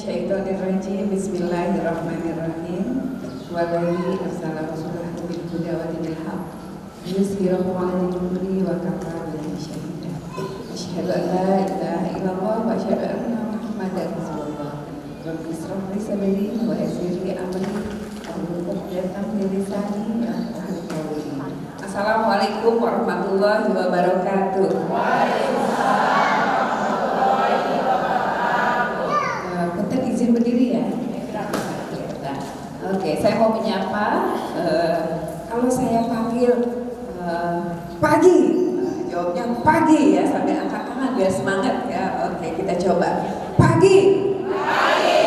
minasyaitonirrajim. Bismillahirrahmanirrahim. Wallahi arsalahu rasulahu bil huda wa dinil haq liyuzhirahu 'alal dini wa kafa billahi shahida. Asyhadu an la ilaha illallah wa asyhadu anna Muhammadar rasulullah. Rabbi ishrah li sadri wa yassir li amri wahlul 'uqdatam min lisani yafqahu qawli. Assalamualaikum warahmatullahi wabarakatuh. Izin berdiri ya. Oke, saya mau menyapa. Kalau saya panggil pagi, jawabnya pagi ya, sambil angkat tangan biar semangat ya. Oke, kita coba. Pagi. Pagi.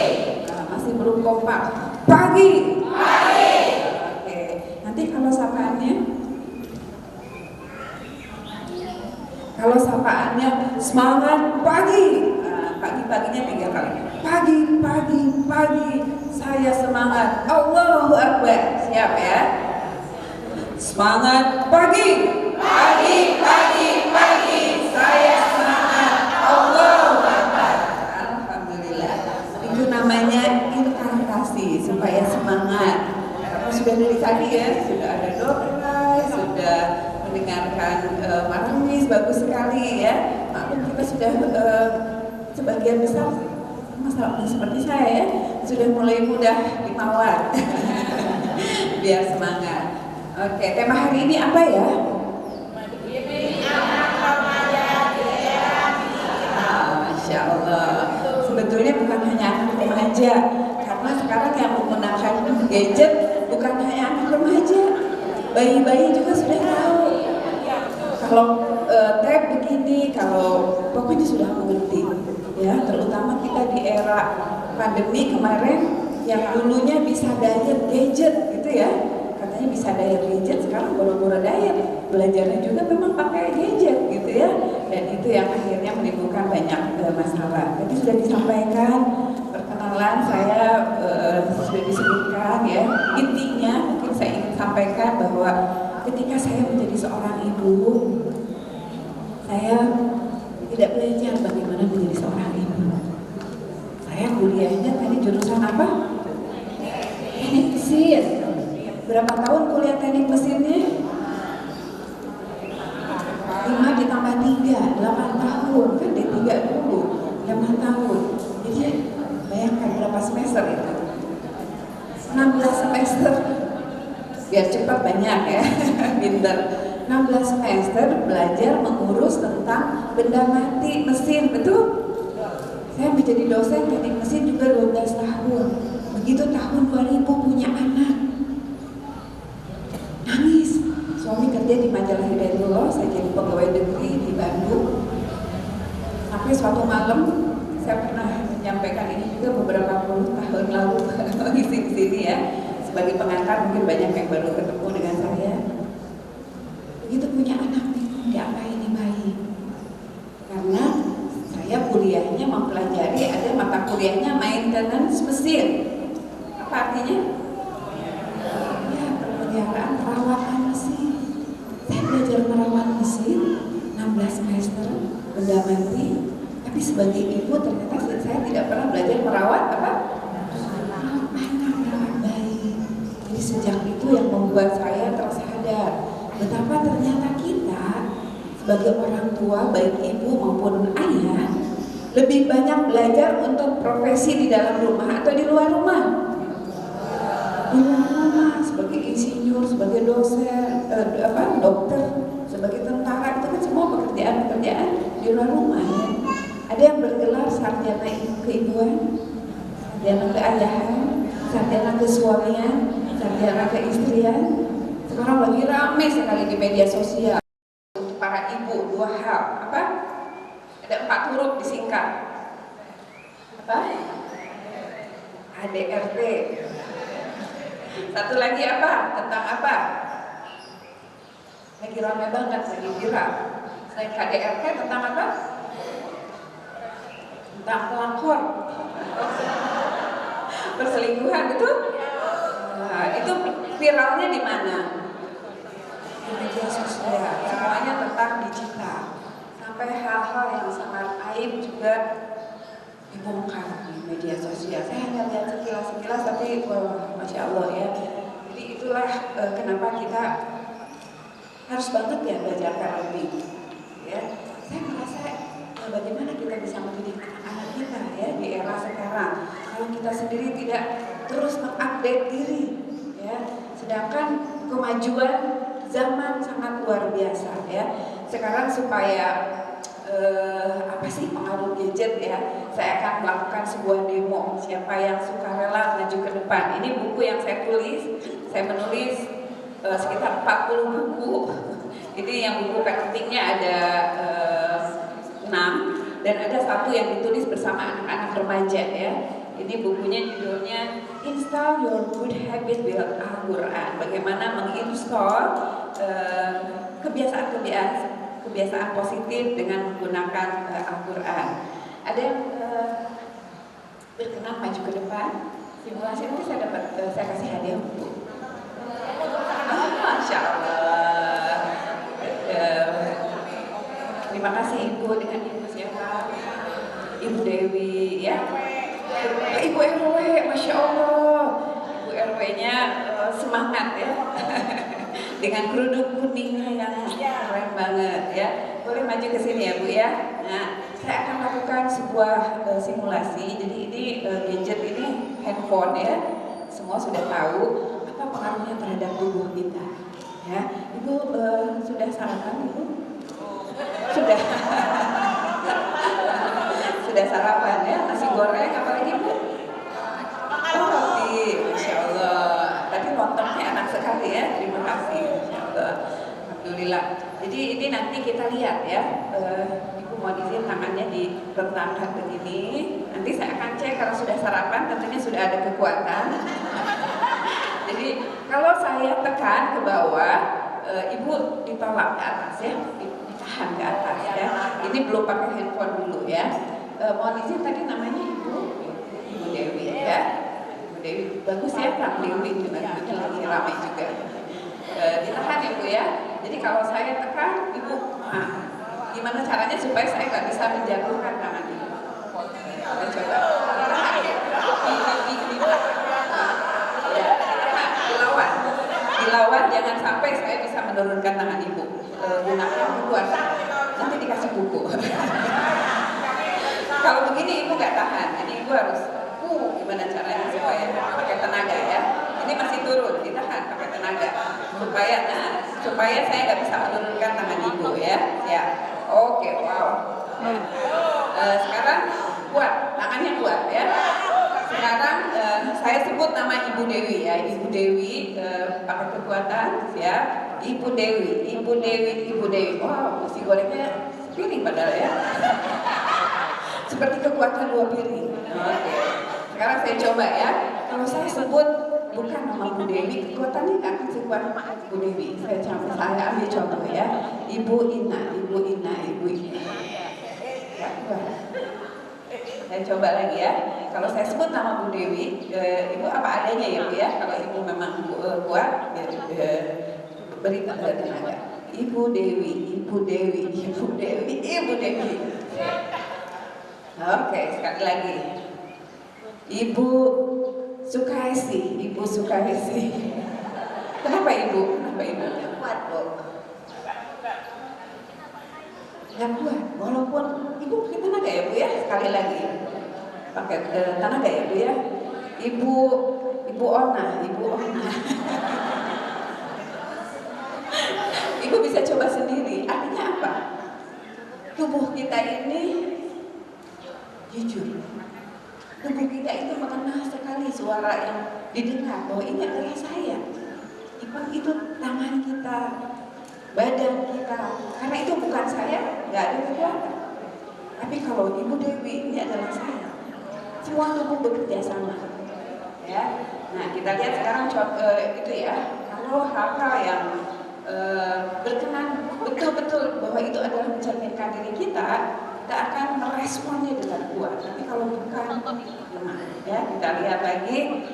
Masih belum kompak. Pagi. Pagi. Oke, nanti kalau sapaannya semangat pagi. Pagi-paginya 3 kali. Pagi, pagi, pagi, saya semangat. Allahu Akbar. Siap ya? Semangat pagi. Pagi, pagi, pagi, saya semangat. Allahu Akbar. Alhamdulillah. Itu namanya inkantasi supaya semangat. Karena sudah dari tadi ya, sudah ada doa, sudah mendengarkan marawis, bagus sekali ya. Maklum kita sudah sebagian besar masalah seperti saya ya, sudah mulai mudah dimawar. Biar semangat. Oke, tema hari ini apa ya? Masya Allah. Sebetulnya bukan hanya anak remaja, karena sekarang yang menggunakan gadget bukan hanya anak remaja, bayi-bayi juga sudah tahu. Kalau tab begini, kalau pokoknya sudah mengerti. Ya, terutama kita di era pandemi kemarin yang dulunya bisa diet gadget gitu ya, katanya bisa diet gadget, sekarang boro-boro diet, belajarnya juga memang pakai gadget gitu ya, dan itu yang akhirnya menimbulkan banyak masalah. Tadi sudah disampaikan perkenalan saya, sudah disebutkan ya, intinya mungkin saya ingin sampaikan bahwa ketika saya menjadi seorang ibu, saya tidak belajar bagaimana menjadi seorang ibu. Saya kuliahnya tadi jurusan apa? Teknik mesin. Berapa tahun kuliah teknik mesinnya? 5 ditambah 3, 8 tahun. Kan D3 dulu, 8 tahun. Jadi bayangkan berapa semester itu? 16 semester. Biar cepat banyak ya, pinter. 16 semester belajar mengurus tentang benda mati mesin, betul? Saya menjadi dosen teknik mesin juga 12 tahun. Begitu tahun 2000 punya anak, nangis. Suami kerja di majalah Hidayatullah, saya jadi pegawai negeri di Bandung. Sampai suatu malam, saya pernah menyampaikan ini juga beberapa puluh tahun lalu di sini ya. Sebagai pengantar mungkin banyak yang baru ketemu dengan saya. Begitu punya anak nih, diapain nih bayi? Karena saya kuliahnya mempelajari, ada mata kuliahnya maintenance mesin. Apa artinya? Ya, pemeliharaan perawatan mesin. Saya belajar merawat mesin 16 semester, benda mati. Tapi sebagai ibu ternyata saya tidak pernah belajar merawat apa? Anak bayi. Jadi sejak itu yang membuat saya tersadar betapa ternyata kita sebagai orang tua, baik ibu maupun ayah, lebih banyak belajar untuk profesi di dalam rumah atau di luar rumah. Di luar rumah, sebagai insinyur, sebagai dosen, dokter, sebagai tentara, itu kan semua pekerjaan-pekerjaan di luar rumah ya. Ada yang bergelar sarjana keibuan, sarjana keayahan, sarjana kesuamian, sarjana keistrian. Sekarang lagi ramai sekali di media sosial untuk para ibu 2 hal. Apa? Ada 4 huruf disingkat. Apa? ADRT. Satu lagi apa? Tentang apa? Lagi ramai banget, lagi viral. Selain KDRT tentang apa? Tentang pelakor. Perselingkuhan itu? Nah, itu viralnya di mana? Di media sosial, semuanya tentang digital. Sampai hal-hal yang sangat aib juga dibongkar. media sosial. Saya hanya lihat sekilas-sekilas, tapi masya Allah ya. Jadi itulah kenapa kita harus banget ya belajar parenting. Ya, saya merasa bagaimana kita bisa mendidik anak-anak kita ya di era sekarang. Kalau kita sendiri tidak terus mengupdate diri, ya, sedangkan kemajuan zaman sangat luar biasa ya. Sekarang supaya apa sih pengaruh gadget ya, saya akan melakukan sebuah demo. Siapa yang suka rela maju ke depan. Ini buku yang saya tulis. Saya menulis sekitar 40 buku. Ini yang buku parentingnya ada 6 dan ada satu yang ditulis bersama anak-anak remaja ya. Ini bukunya judulnya Install Your Good Habit with Al-Quran. Bagaimana menginstall kebiasaan positif dengan menggunakan Al-Quran. Ada yang berkenan maju ke depan? Simulasi nanti saya kasih hadiah buku. Masya Allah. Terima kasih Ibu, dengan Ibu siapa? Ibu Dewi ya. Ibu RW, Masya Allah. Ibu RW-nya semangat ya. Dengan kerudung kuningnya yang keren banget ya. Boleh maju ke sini ya Bu ya. Nah, saya akan lakukan sebuah simulasi. Jadi ini gadget ini handphone ya. Semua sudah tahu apa pengaruhnya terhadap tubuh kita. Ya, Ibu sudah sarapan Ibu? Sudah. Sudah sarapan ya, nasi goreng apalagi Bu? Oh, roti, Masya Allah. Tadi lontongnya enak sekali ya, terima kasih, Masya Allah. Alhamdulillah. Jadi ini nanti kita lihat ya, Ibu mau izin tangannya direntangkan begini. Nanti saya akan cek kalau sudah sarapan, tentunya sudah ada kekuatan. Jadi kalau saya tekan ke bawah, Ibu ditolak ke atas ya, ditahan ke atas ya. Ini belum pakai handphone dulu ya. Mohon izin tadi namanya Ibu Dewi ya. Ibu Dewi bagus ya, Kang Dewi juga lagi ramai juga. Ditahan ya Bu ya. Jadi kalau saya tekan Ibu, gimana caranya supaya saya nggak bisa menjatuhkan tangan Ibu? Kita coba. Dilawan, jangan sampai saya bisa menurunkan tangan Ibu. Gunakan kekuatan. Nanti dikasih buku. Kalau begini Ibu nggak tahan, jadi Ibu harus gimana caranya supaya pakai tenaga ya. Ini masih turun, ditahan pakai tenaga supaya saya nggak bisa menurunkan tangan Ibu ya. Ya, oke, wow. Sekarang kuat, tangannya kuat ya. Sekarang saya sebut nama Ibu Dewi ya, Ibu Dewi pakai kekuatan ya. Ibu Dewi, Ibu Dewi, Ibu Dewi. Wow, nasi gorengnya piring padahal ya. Seperti kekuatan 2 piring. Oke. Sekarang saya coba ya. Kalau saya sebut bukan nama Bu Dewi, kekuatannya nggak akan sekuat Bu Dewi. Saya ambil contoh ya. Ibu Ina, Ibu Ina, Ibu Ina. Saya coba lagi ya. Kalau saya sebut nama Bu Dewi, Ibu apa adanya ya Bu ya. Kalau Ibu memang kuat, beri tenaga. Ibu Dewi, Ibu Dewi, Ibu Dewi, Ibu Dewi. Oke, sekali lagi. Ibu Sukaisi, Ibu Sukaisi. Kenapa Ibu? Kenapa Ibu? Kuat Bu. Nggak kuat, walaupun Ibu pakai tenaga ya Bu ya. Sekali lagi, pakai tenaga ya Bu ya. Ibu Ona, Ibu Ona. Ibu bisa coba sendiri. Artinya apa? Tubuh kita ini jujur. Tubuh kita itu mengenal sekali suara yang didengar bahwa ini adalah saya. Itu tangan kita, badan kita. Karena itu bukan saya, nggak ada kekuatan. Tapi kalau Ibu Dewi ini adalah saya. Semua tubuh bekerja sama. Ya. Nah kita lihat sekarang itu ya. Kalau hal-hal yang berkenan betul-betul bahwa itu adalah mencerminkan diri kita akan meresponnya dengan kuat. Tapi kalau bukan lemah, ya kita lihat lagi.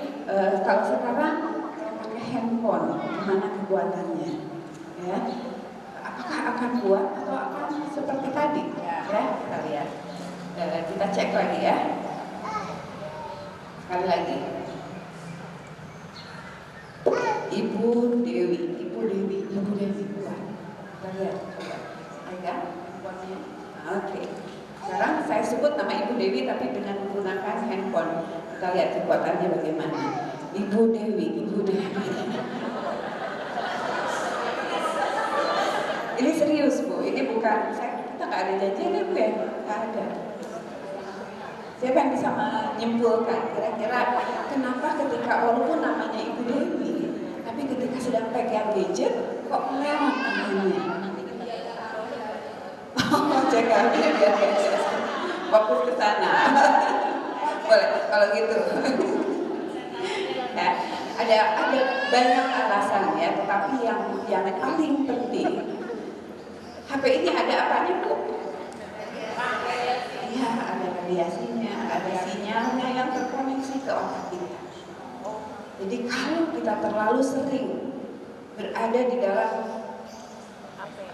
Kalau sekarang pakai handphone, gimana kekuatannya? Ya, apakah akan kuat atau akan seperti tadi? Ya, kita lihat. Kita cek lagi ya. Sekali lagi. Ibu Dewi. Bukan. Kita lihat, coba. Ada handphonenya. Oke. Sekarang saya sebut nama Ibu Dewi tapi dengan menggunakan handphone. Kita lihat kekuatannya bagaimana. Ibu Dewi. Ini serius Bu, ini bukan kita nggak ada janjian ya Bu ya, nggak ada. Siapa yang bisa menyimpulkan kira-kira kenapa ketika walaupun namanya Ibu Dewi, tapi ketika sedang pegang gadget kok melewat tangannya? Oh, cekal biar fokus ke sana. Boleh kalau gitu. Ya, ada banyak alasan ya, tetapi yang paling penting HP ini ada apanya Bu? Ya, ada radiasinya, ada sinyalnya yang terkoneksi ke otak kita. Jadi kalau kita terlalu sering berada di dalam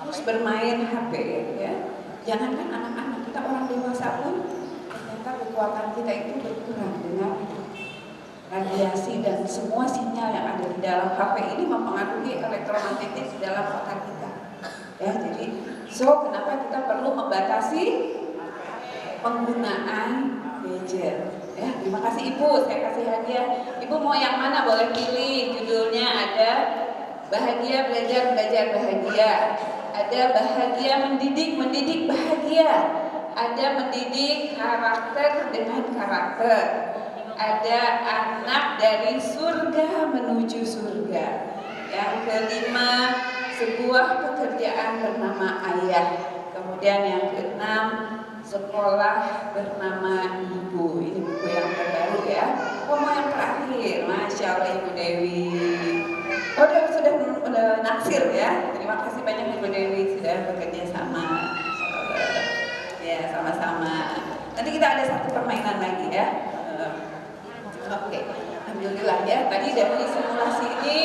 terus bermain HP ya, jangankan anak-anak, kita orang dewasa pun ternyata kekuatan kita itu berkurang dengan radiasi dan semua sinyal yang ada di dalam HP ini mempengaruhi elektromagnetik di dalam otak kita. Ya, jadi kenapa kita perlu membatasi penggunaan gadget? Ya, terima kasih Ibu, saya kasih hadiah. Ibu mau yang mana? Boleh pilih. Judulnya ada Bahagia Belajar Bahagia, ada Bahagia Mendidik Bahagia, ada Mendidik Karakter dengan Karakter, ada Anak dari Surga Menuju Surga. Yang kelima, Sebuah Pekerjaan Bernama Ayah. Kemudian yang keenam, Sekolah Bernama Ibu. Ini buku yang terbaru ya. Mau yang terakhir, Masya Allah Ibu Dewi. Sudah naksir ya. Terima kasih banyak Ibu Dewi sudah bekerja sama. Ya, sama-sama. Nanti kita ada satu permainan lagi ya. Oke. Alhamdulillah ya. Tadi dari simulasi ini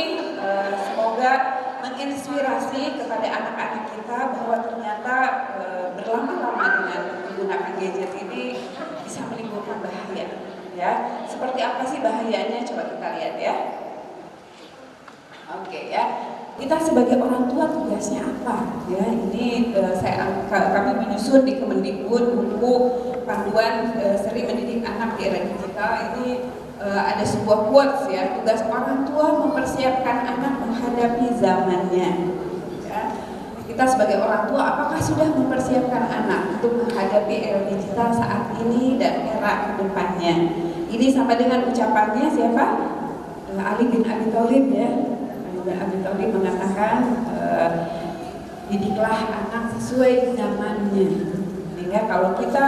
semoga menginspirasi kepada anak-anak kita bahwa ternyata berlama-lama dengan menggunakan gadget ini bisa menimbulkan bahaya. Ya, seperti apa sih bahayanya? Coba kita lihat ya. Oke ya. Kita sebagai orang tua tugasnya apa? Ya, ini kami menyusun di Kemendikbud buku panduan seri mendidik anak di era digital. Ini ada sebuah quotes ya, tugas orang tua mempersiapkan anak menghadapi zamannya. Ya. Kita sebagai orang tua apakah sudah mempersiapkan anak untuk menghadapi era digital saat ini dan era kedepannya? Ini sama dengan ucapannya siapa? Ali bin Abi Thalib ya. Ali bin Abi Thalib mengatakan didiklah anak sesuai zamannya. Sehingga kalau kita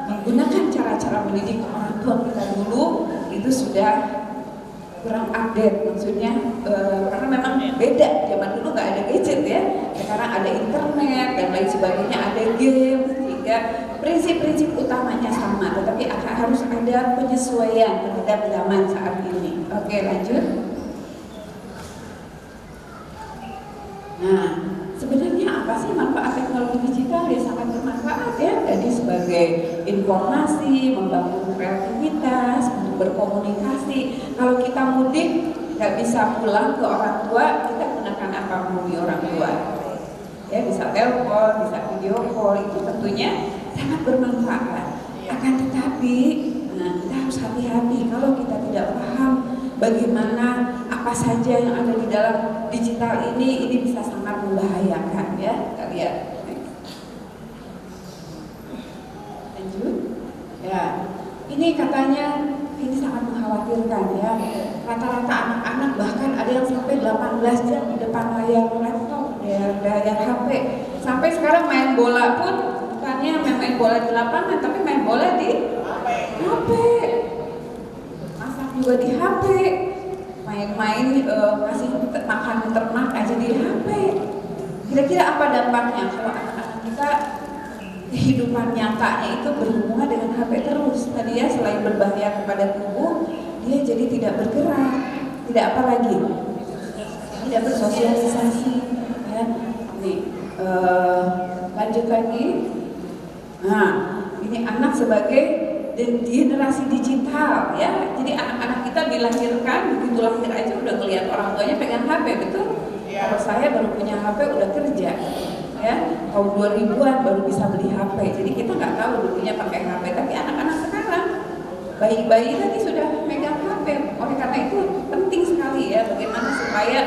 menggunakan cara-cara mendidik orang tua kita dulu itu sudah kurang update, maksudnya karena memang beda. Zaman dulu nggak ada gadget ya, sekarang ada internet dan lain sebagainya, ada game, sehingga prinsip-prinsip utamanya sama, tetapi harus ada penyesuaian terhadap zaman saat ini. Oke, lanjut. Nah, sebenarnya apa sih manfaat teknologi digital? Ya sangat bermanfaat ya. Jadi sebagai informasi, membangun kreativitas, untuk berkomunikasi. Kalau kita mudik nggak bisa pulang ke orang tua, kita gunakan apa menghubungi orang tua? Ya, bisa telepon, bisa video call, itu tentunya sangat bermanfaat. Akan tetapi, kita harus hati-hati kalau kita tidak paham bagaimana apa saja yang ada di dalam digital ini bisa sangat membahayakan ya. Kita lihat. Lanjut. Ya, ini katanya ini sangat mengkhawatirkan ya. Rata-rata anak-anak bahkan ada yang sampai 18 jam di depan layar laptop, layar HP. Sampai sekarang main bola pun bukannya main bola di lapangan, tapi main bola di HP. Masak juga di HP. Main-main kasih makan ternak aja di HP. Kira-kira apa dampaknya kalau anak-anak kita kehidupan nyatanya itu berhubungan dengan HP terus? Tadi ya, selain berbahaya kepada tubuh, dia jadi tidak bergerak, tidak apa lagi, tidak bersosialisasi. Ya, nih lanjut lagi. Nah, ini anak sebagai generasi digital ya. Jadi anak-anak kita dilahirkan, begitu lahir aja udah ngelihat orang tuanya pegang HP, betul? Kalau saya baru punya HP udah kerja ya, tahun 2000-an baru bisa beli HP. Jadi kita nggak tahu dulunya pakai HP, tapi anak-anak sekarang bayi-bayi tadi sudah megang HP. Oleh karena itu penting sekali ya bagaimana supaya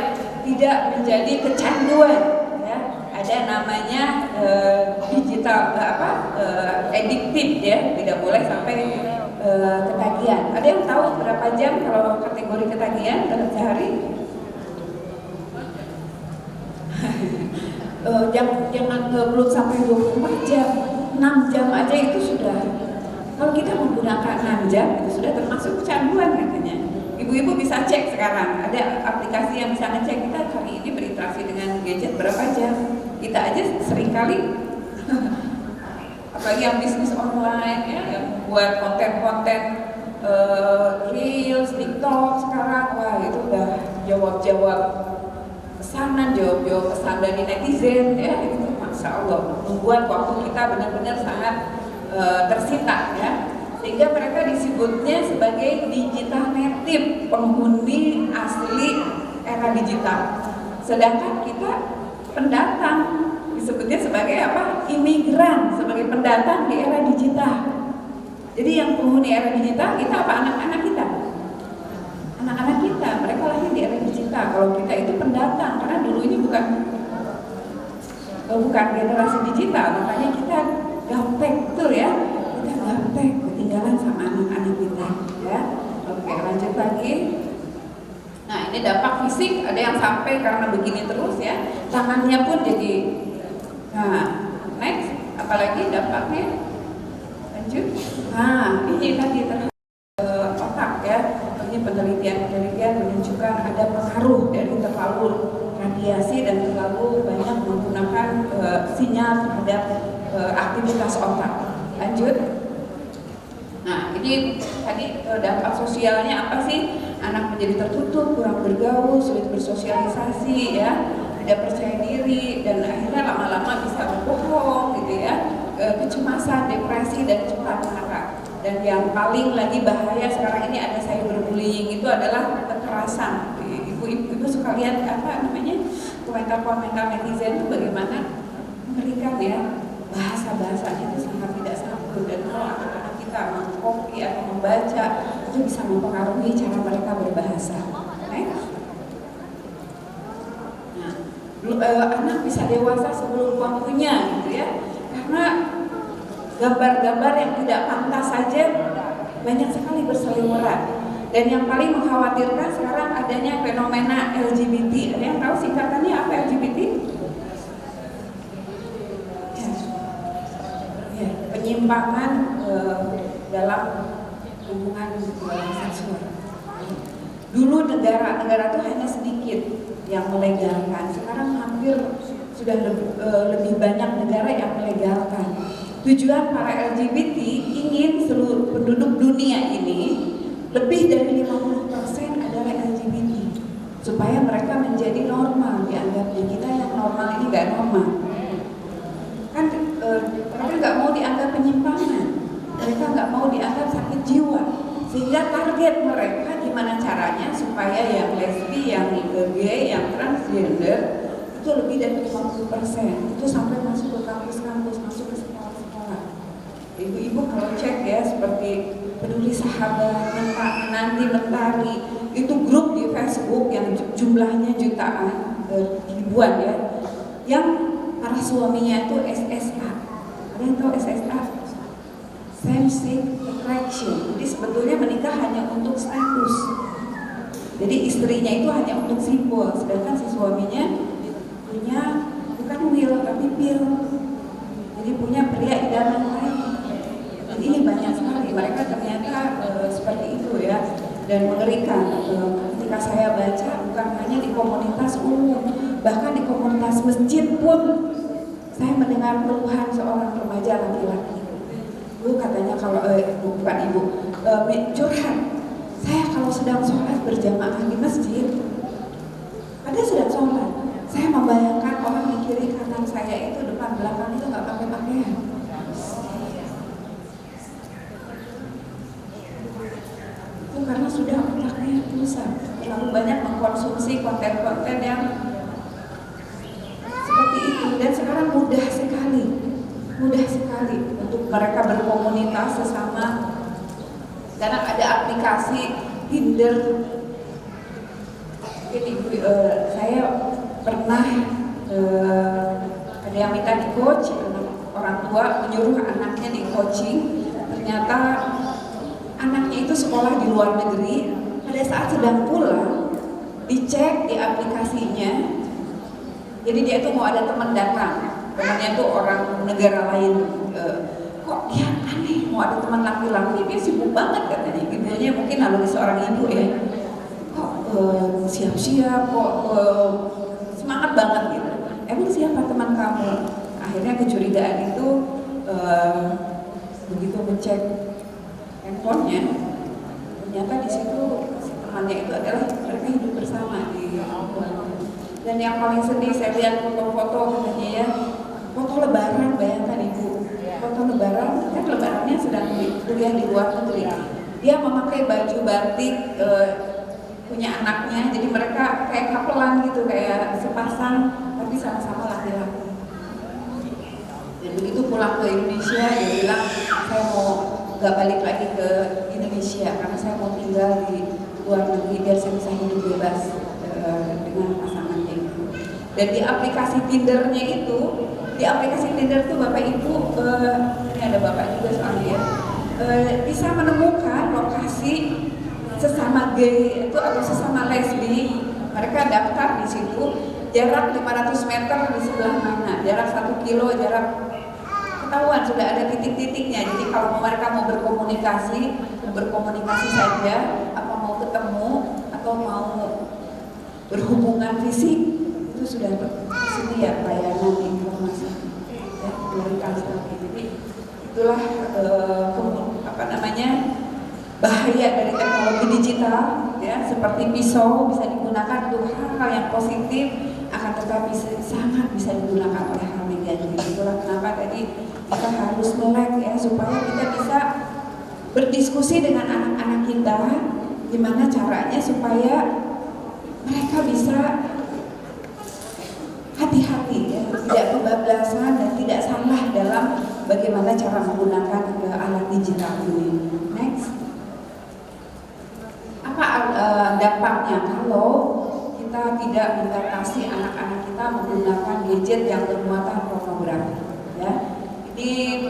tidak menjadi kecanduan ya. Ada namanya digital addictive ya, tidak boleh sampai ketagihan. Ada yang tahu berapa jam kalau kategori ketagihan dalam sehari? Jangan belum sampai 24 jam, 6 jam aja itu sudah. Kalau kita menggunakan 6 jam itu sudah termasuk kecanduan katanya. Ibu-ibu bisa cek sekarang, ada aplikasi yang bisa ngecek kita hari ini berinteraksi dengan gadget berapa jam. Kita aja seringkali apalagi yang bisnis online ya, yang buat konten-konten reels, TikTok sekarang, wah itu udah jawab-jawab pesanan, jawab-jawab pesan dari netizen ya, itu masya Allah membuat waktu kita benar-benar sangat tersita ya, sehingga mereka disebutnya sebagai digital native, penghuni asli era digital. Sedangkan kita pendatang, disebutnya sebagai apa? Imigran, sebagai pendatang di era digital. Jadi yang penghuni era digital kita apa? Anak-anak kita. Anak-anak kita, mereka lahir di era digital. Kalau kita itu pendatang, karena dulu ini bukan generasi digital, makanya kita gaptek betul ya. Kita gaptek, ketinggalan sama anak-anak kita ya. Oke, lanjut lagi. Nah, ini dampak fisik, ada yang sampai karena begini terus ya. Tangannya pun jadi. Nah, next, apalagi dampaknya? Lanjut. Nah, ini tadi terhadap otak ya. Ini penelitian menunjukkan ada pengaruh dari terlalu radiasi dan terlalu banyak menggunakan sinyal terhadap aktivitas otak. Lanjut. Nah, ini tadi dampak sosialnya apa sih? Anak menjadi tertutup, kurang bergaul, sulit bersosialisasi ya, tidak percaya diri, dan akhirnya lama-lama bisa berbohong gitu ya, kecemasan, depresi, dan cepat marah. Dan yang paling lagi bahaya sekarang ini ada cyberbullying, itu adalah kekerasan. Ibu-ibu suka lihat apa namanya komentar-komentar netizen itu bagaimana mengerikan ya, bahasa-bahasanya itu sangat tidak santun, dan kalau anak-anak kita mengcopy atau membaca itu bisa mempengaruhi cara mereka berbahasa. Anak bisa dewasa sebelum waktunya gitu ya, karena gambar-gambar yang tidak pantas saja banyak sekali berseliweran. Dan yang paling mengkhawatirkan sekarang adanya fenomena LGBT. Ada yang tahu singkatannya apa LGBT? Ya, penyimpangan dalam hubungan seksual. Dulu negara-negara itu hanya sedikit yang melegalkan. Sekarang hampir sudah lebih banyak negara yang melegalkan. Tujuan para LGBT ingin seluruh penduduk dunia ini lebih dari 50% adalah LGBT, supaya mereka menjadi normal dianggapnya. Kita yang normal ini nggak normal. Kan mereka nggak mau dianggap penyimpangan, mereka nggak mau dianggap sakit jiwa, sehingga target mereka gimana caranya supaya yang lesbi, yang gay, yang transgender itu lebih dari 50%, itu sampai masuk ke kampus-kampus, masuk ke sekolah-sekolah. Ibu-ibu kalau cek ya, seperti Peduli Sahabat, Menanti Mentari, itu grup di Facebook yang jumlahnya jutaan, ribuan ya, yang para suaminya itu SSA. Ada yang tahu SSA? Same sex attraction. Jadi sebetulnya menikah hanya untuk status. Jadi istrinya itu hanya untuk simbol, sedangkan si suaminya punya bukan will tapi pil. Jadi punya pria idaman lain. Dan ini banyak sekali. Mereka ternyata seperti itu ya, dan mengerikan. Ketika saya baca, bukan hanya di komunitas umum, bahkan di komunitas masjid pun saya mendengar keluhan seorang remaja laki-laki. Bu katanya kalau bukan ibu curhat, saya kalau sedang sholat berjamaah di masjid, ada sedang sholat, saya membayangkan orang di kiri kanan saya itu depan belakang itu nggak pakai pakaian. itu karena sudah otaknya rusak, terlalu banyak mengkonsumsi konten-konten yang seperti itu. Dan sekarang mudah sekali untuk mereka berkomunitas sesama. Sekarang ada aplikasi Tinder. Saya pernah ada yang minta di coach, orang tua menyuruh anaknya di coaching. Ternyata anaknya itu sekolah di luar negeri. Pada saat sedang pulang, dicek di aplikasinya. Jadi dia itu mau ada teman datang, temannya itu orang negara lain. Kok dia aneh, mau ada teman laki-laki, dia sibuk banget katanya. Ibunya mungkin naluri seorang ibu ya. Siap-siap kok semangat banget gitu. Emang siapa teman kamu? Akhirnya kecurigaan itu begitu ngecek handphonenya, ternyata di situ si temannya itu adalah mereka hidup bersama di Albania. Dan yang paling sedih saya lihat foto-foto katanya ya, foto lebaran, bayangkan ibu, foto lebaran, kan lebarannya sedang kuliah di luar negeri. Dia memakai baju batik punya anaknya, jadi mereka kayak kapelan gitu, kayak sepasang tapi sama-sama laki-laki. Dan begitu pulang ke Indonesia dia bilang, saya mau gak balik lagi ke Indonesia karena saya mau tinggal di luar negeri biar saya bisa hidup bebas dengan pasangannya itu. Dan di aplikasi Tindernya itu, di aplikasi Tinder itu Bapak Ibu, ini ada Bapak juga soalnya ya, bisa menemukan lokasi sesama gay itu atau sesama lesbi. Mereka daftar di situ, jarak 500 meter di sebelah mana, jarak 1 kilo, jarak ketahuan, sudah ada titik-titiknya. Jadi kalau mereka mau berkomunikasi saja, apa mau ketemu atau mau berhubungan fisik, itu sudah tersedia layanan informasi ya, dari kantor. Jadi itulah bahaya dari teknologi digital ya, seperti pisau bisa digunakan untuk hal-hal yang positif, akan tetapi sangat bisa digunakan oleh hal negatif. Itulah kenapa tadi kita harus melek ya, supaya kita bisa berdiskusi dengan anak-anak kita gimana caranya supaya mereka bisa hati-hati ya, tidak kebablasan dan tidak salah dalam bagaimana cara menggunakan alat digital ini. Next. Apa dampaknya kalau kita tidak membatasi anak-anak kita menggunakan gadget yang bermuatan pornografi ya? Ini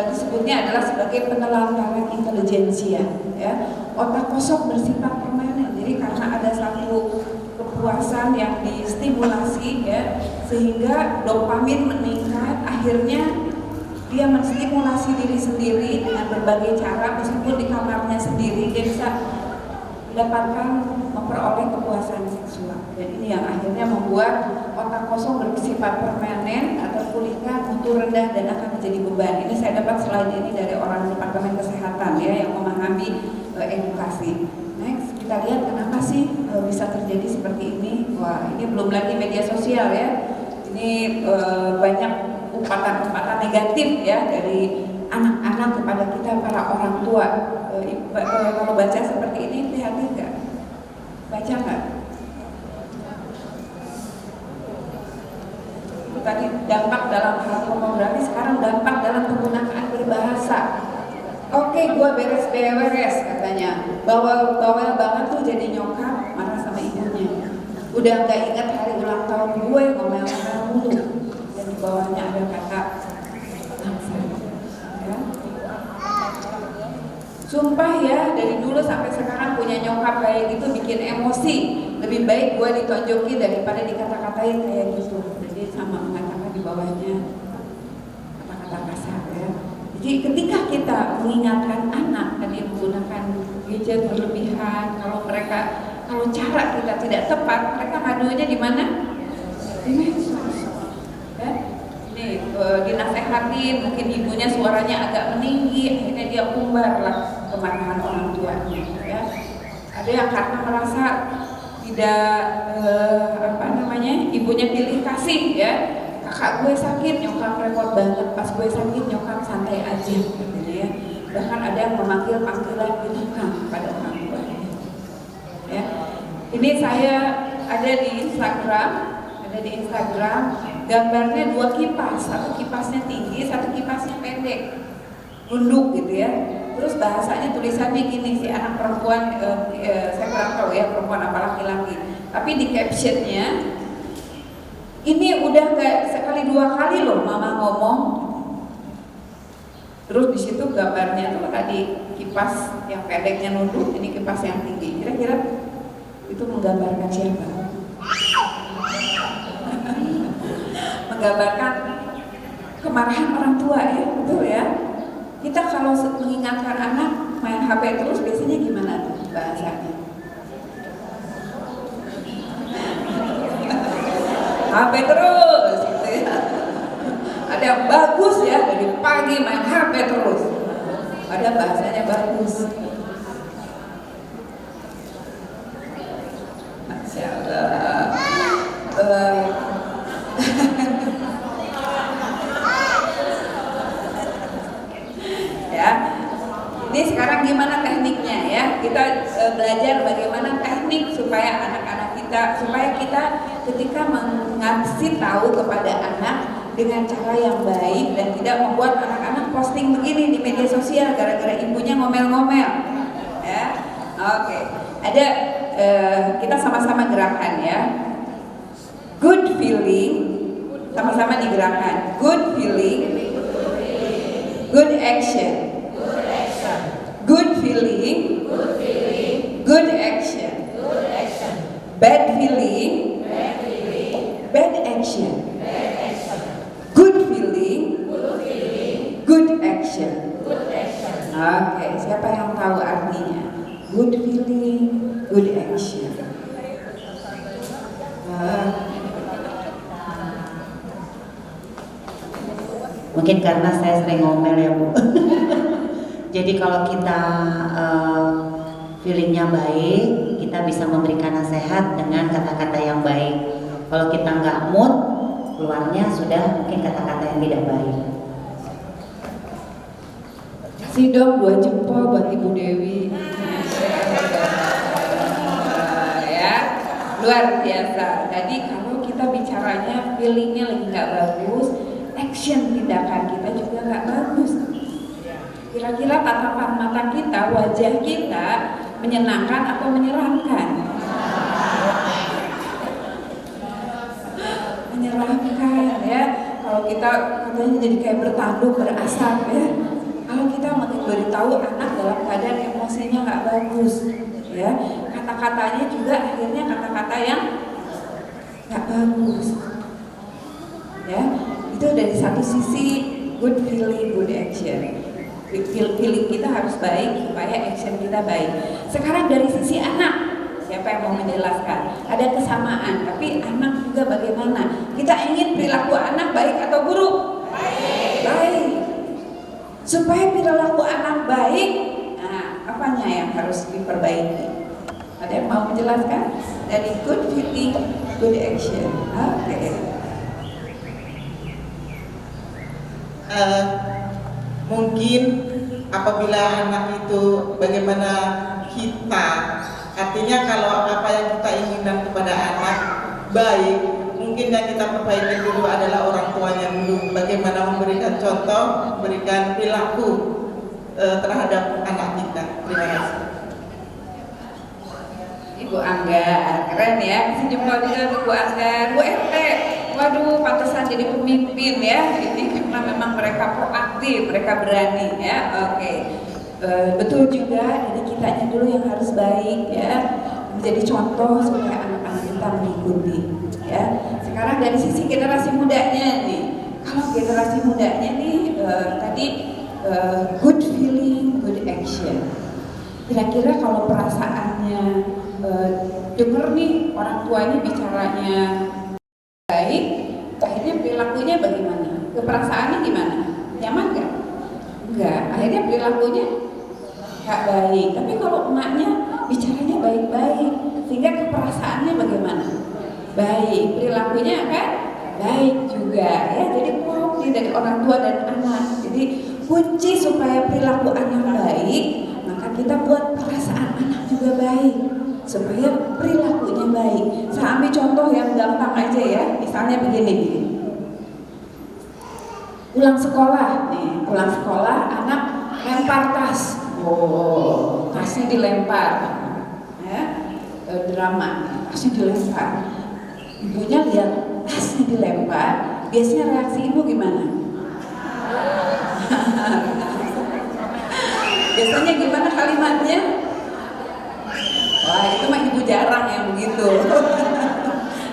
disebutnya adalah sebagai penelantaran intelijensia ya. Otak kosong bersifat permanen, jadi karena ada satu kepuasan yang distimulasi ya, sehingga dopamin meningkat, akhirnya dia menstimulasi diri sendiri dengan berbagai cara, meskipun di kamarnya sendiri dia bisa mendapatkan memperoleh kepuasan seksual. Dan ini yang akhirnya membuat otak kosong bersifat permanen atau pulihkan mutu rendah dan akan menjadi beban. Ini saya dapat slide ini dari orang Departemen Kesehatan ya, yang memahami edukasi. Next, kita lihat kenapa sih bisa terjadi seperti ini. Wah, ini belum lagi media sosial ya. Ini banyak umpatan-umpatan negatif ya dari anak-anak kepada kita para orang tua. Kalau baca seperti ini prihatin nggak? Baca nggak? Itu tadi dampak dalam hal pornografi, sekarang dampak dalam penggunaan berbahasa. Oke, gua beres katanya. Bawel banget tuh jadi nyokap, marah sama ibunya. Udah nggak ingat hari ulang tahun gue, ngomel-ngomel mulu. Dan di bawahnya ada kata bangsa. Ya. Sumpah ya, dari dulu sampai sekarang punya nyokap kayak gitu bikin emosi. Lebih baik gue ditonjokin daripada dikata-katain kayak gitu. Jadi sama mengatakan di bawahnya kata-kata kasar ya. Jadi ketika kita mengingatkan anak tadi menggunakan gadget berlebihan, kalau cara kita tidak tepat, mereka ngadunya di mana? Di medsos. Ya. Ini dinasehatin, mungkin ibunya suaranya agak meninggi, akhirnya dia umbar lah kemarahan orang tuanya. Ya. Ada yang karena merasa tidak ibunya pilih kasih ya. Kakak gue sakit, nyokap repot banget. Pas gue sakit, nyokap santai aja, katanya ya. Bahkan ada yang memanggil panggilan binatang pada orang tua. Ini saya ada di Instagram, gambarnya dua kipas, satu kipasnya tinggi, satu kipasnya pendek, gunduk gitu ya. Terus bahasanya tulisannya gini, si anak perempuan, saya kurang tahu ya perempuan apa laki-laki. Tapi di captionnya, ini udah kayak sekali dua kali loh mama ngomong. Terus di situ gambarnya tuh tadi kipas yang pendeknya nunduk, ini kipas yang tinggi. Kira-kira itu menggambarkan siapa? Menggambarkan kemarahan orang tua ya, betul ya. Kita kalau mengingatkan anak main HP terus biasanya gimana tuh bahasanya? HP terus gitu ya. Ada yang bagus ya, dari pagi main HP terus. Ada bahasanya bagus. Masya Allah. Ya, ini sekarang gimana tekniknya ya? Kita belajar bagaimana teknik supaya anak-anak kita, supaya kita ketika mengasih tahu kepada anak dengan cara yang baik dan tidak membuat anak-anak posting begini di media sosial gara-gara ibunya ngomel-ngomel. Ya, oke. Ada kita sama-sama gerakan ya. Good feeling, sama-sama digerakkan. Good feeling, good action. Good feeling, good action. Bad feeling, bad action. Good feeling, good action. Oke, siapa yang tahu artinya? Good feeling, good action. Mungkin karena saya sering ngomel ya Bu. Jadi kalau kita feelingnya baik, kita bisa memberikan nasihat dengan kata-kata yang baik. Kalau kita nggak mood, keluarnya sudah mungkin kata-kata yang tidak baik. Kasih dong 2 jempol buat Ibu Dewi. Ya, luar biasa. Tadi kalau kita bicaranya feelingnya lagi nggak bagus, action tindakan kita juga nggak bagus. Kira-kira tatapan mata kita, wajah kita menyenangkan atau menyeramkan? Menyeramkan ya. Kalau kita katanya jadi kayak bertanduk, berasap ya. Kalau kita memberitahu anak dalam keadaan emosinya nggak bagus, ya, kata-katanya juga akhirnya kata-kata yang nggak bagus, ya. Itu dari satu sisi good feeling, good action. Feeling kita harus baik supaya action kita baik. Sekarang dari sisi anak, siapa yang mau menjelaskan? Ada kesamaan, tapi anak juga bagaimana? Kita ingin perilaku anak baik atau buruk? Baik. Supaya perilaku anak baik, nah apanya yang harus diperbaiki? Ada yang mau menjelaskan? Dari good feeling, good action. Oke. Mungkin apabila anak itu bagaimana kita, artinya kalau apa yang kita inginkan kepada anak baik, mungkin yang kita perbaiki dulu adalah orang tuanya dulu. Bagaimana memberikan contoh, memberikan perilaku terhadap anak kita. Terima kasih. Ibu Angga, keren ya. Kasih jempol juga Bu Angga. Bu RT, waduh pantesan jadi pemimpin ya. Ini karena memang mereka proaktif, mereka berani ya. Oke. Betul juga, jadi kitanya dulu yang harus baik ya, menjadi contoh supaya anak-anak kita mengikuti ya. Sekarang dari sisi generasi mudanya nih, kalau generasi mudanya nih tadi good feeling, good action. Kira-kira kalau perasaannya denger nih orang tuanya bicaranya baik, akhirnya perilakunya bagaimana? Keperasaannya gimana? Nyaman gak? Enggak, akhirnya perilakunya gak baik. Tapi kalau emaknya bicaranya baik-baik, sehingga keperasaannya bagaimana? Baik, perilakunya kan baik juga ya. Jadi kompromi dari orang tua dan anak. Jadi kunci supaya perilaku anak baik, maka kita buat perasaan anak juga baik supaya perilaku baik. Saya ambil contoh yang gampang aja ya, misalnya begini. Pulang sekolah, nih, pulang sekolah, anak lempar tas. Oh, tasnya dilempar. Ya, drama, tasnya dilempar. Ibunya lihat tasnya dilempar, biasanya reaksi ibu gimana? Biasanya gimana kalimatnya? Wah, itu mah ibu jarang yang begitu.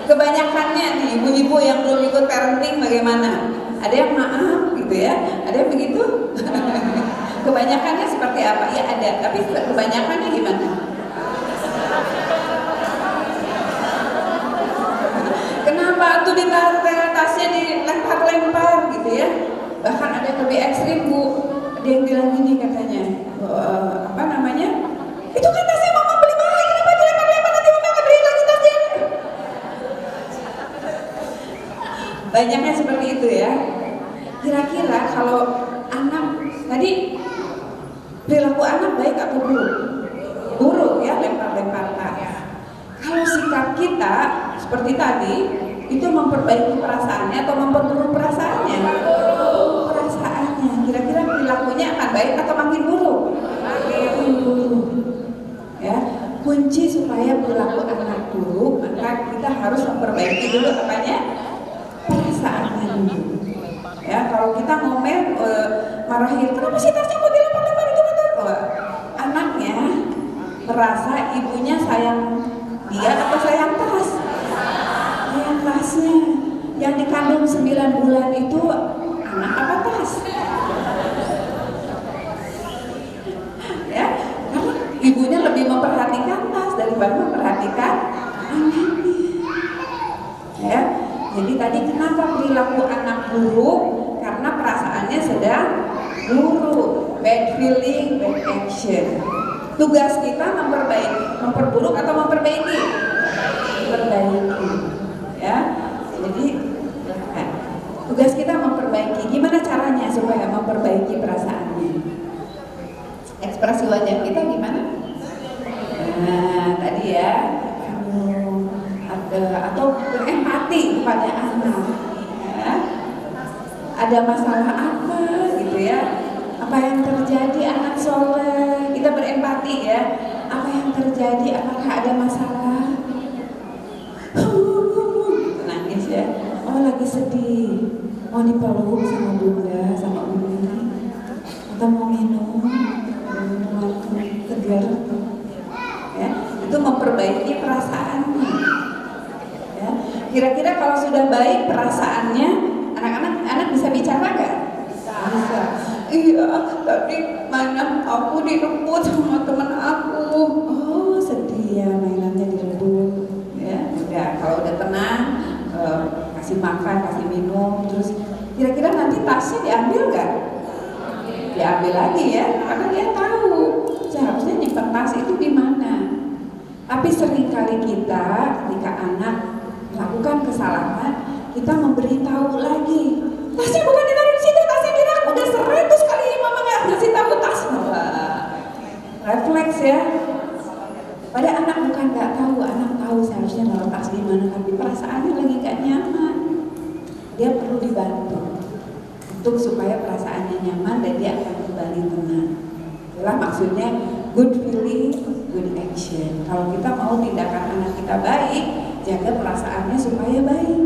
Kebanyakannya nih ibu-ibu yang belum ikut parenting bagaimana? Ada yang maaf gitu ya, ada yang begitu. Kebanyakannya seperti apa? Ya ada, tapi kebanyakannya gimana? Kenapa tuh ditaruh tasnya dilempar-lempar gitu ya? Bahkan ada yang lebih ekstrim bu, ada yang bilang gini katanya, apa namanya? Itu kan tasnya mama beli mahal, kenapa dilempar-lempar nanti mama nggak beli lagi tasnya? Banyaknya seperti itu ya. Kira-kira kalau anak tadi perilaku anak baik atau buruk? Buruk ya, lempar-lempar tas. Kalau sikap kita seperti tadi itu memperbaiki perasaannya atau memperburuk perasaannya? Perasaannya. Kira-kira perilakunya akan baik atau makin buruk? Makin buruk. Ya, kunci supaya perilaku anak buruk, maka kita harus memperbaiki dulu apanya? Perasaannya dulu. Ya, kalau kita ngomel, marahin, kenapa sih tasnya kok dilempar-lempar itu betul? Anaknya merasa ibunya sayang dia atau sayang tas? Sayang tasnya. Yang dikandung 9 bulan itu anak apa tas? Ya, karena ibunya lebih memperhatikan tas daripada memperhatikan anaknya. Ya. Jadi tadi kenapa perilaku anak buruk? Karena perasaannya sedang buruk, bad feeling, bad action. Tugas kita memperburuk atau memperbaiki? Memperbaiki. Ya, jadi tugas kita memperbaiki. Gimana caranya supaya memperbaiki perasaannya? Ekspresi wajah kita gimana? Nah, tadi ya. Atau berempati kepada anak ya. Ada masalah apa gitu ya, apa yang terjadi anak soleh, kita berempati ya, apa yang terjadi, apakah ada masalah, nangis ya, oh lagi sedih, mau dipeluk sama bunda, sama umi, atau mau minum minuman segar ya, itu memperbaiki perasaannya. Kira-kira kalau sudah baik perasaannya, anak-anak bisa bicara nggak? Bisa. Iya, tadi mainan aku direbut sama teman aku. Oh sedih ya, mainannya direbut. Ya, udah kalau udah tenang, kasih makan, kasih minum, terus kira-kira nanti tasnya diambil nggak? Diambil lagi ya, karena dia tahu seharusnya nyimpan tas itu di mana. Tapi seringkali kita ketika anak melakukan kesalahan, kita memberitahu lagi, tasnya bukan ditaruh di situ, tasnya kita udah 100 kali mama nggak ngasih tahu tas. Refleks ya. Pada anak bukan nggak tahu, anak tahu seharusnya naruh tas di mana, tapi perasaannya lagi nggak nyaman. Dia perlu dibantu untuk supaya perasaannya nyaman dan dia akan kembali tenang. Itulah maksudnya good feeling, good action. Kalau kita mau tindakan anak kita baik, jaga perasaannya supaya baik.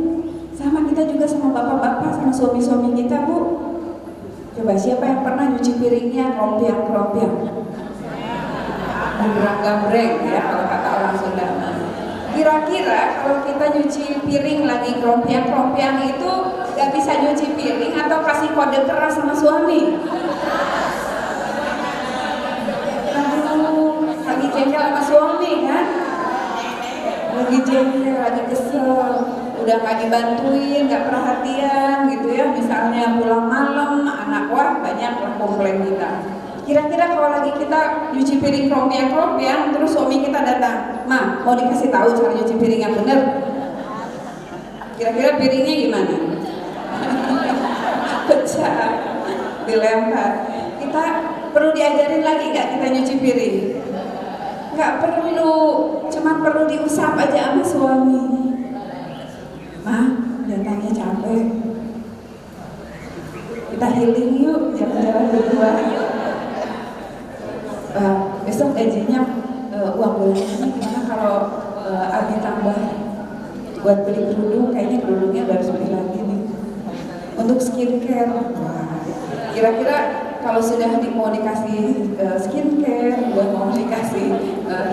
Sama kita juga sama bapak-bapak, sama suami-suami kita bu. Coba siapa yang pernah nyuci piringnya krompiang-krompiang? Gambreng-gambreng ya kalau kata orang Sunda. Kira-kira kalau kita nyuci piring lagi krompiang-krompiang itu gak bisa nyuci piring atau kasih kode keras sama suami? Aduh, lagi jengkel sama suami kan? Lagi jengkel, lagi kesel, udah gak dibantuin, gak perhatian gitu ya. Misalnya pulang malam, anak wah banyak lah komplain kita. Kira-kira kalau lagi kita nyuci piring krompiang-krompiang, terus suami kita datang, "Ma, mau dikasih tahu cara nyuci piring yang bener?" Kira-kira piringnya gimana? Pecah, dilempar. Kita perlu diajarin lagi gak kita nyuci piring? nggak perlu, cuma perlu diusap aja sama suami. Mah, datangnya capek. Kita healing yuk, jalan-jalan berdua. Besok gajinya uang bulanannya gimana kalau Abi tambah buat beli kerudung, kayaknya kerudungnya udah harus beli lagi nih. Untuk skincare, kira-kira kalau sudah mau dikasih skincare, mau dikasih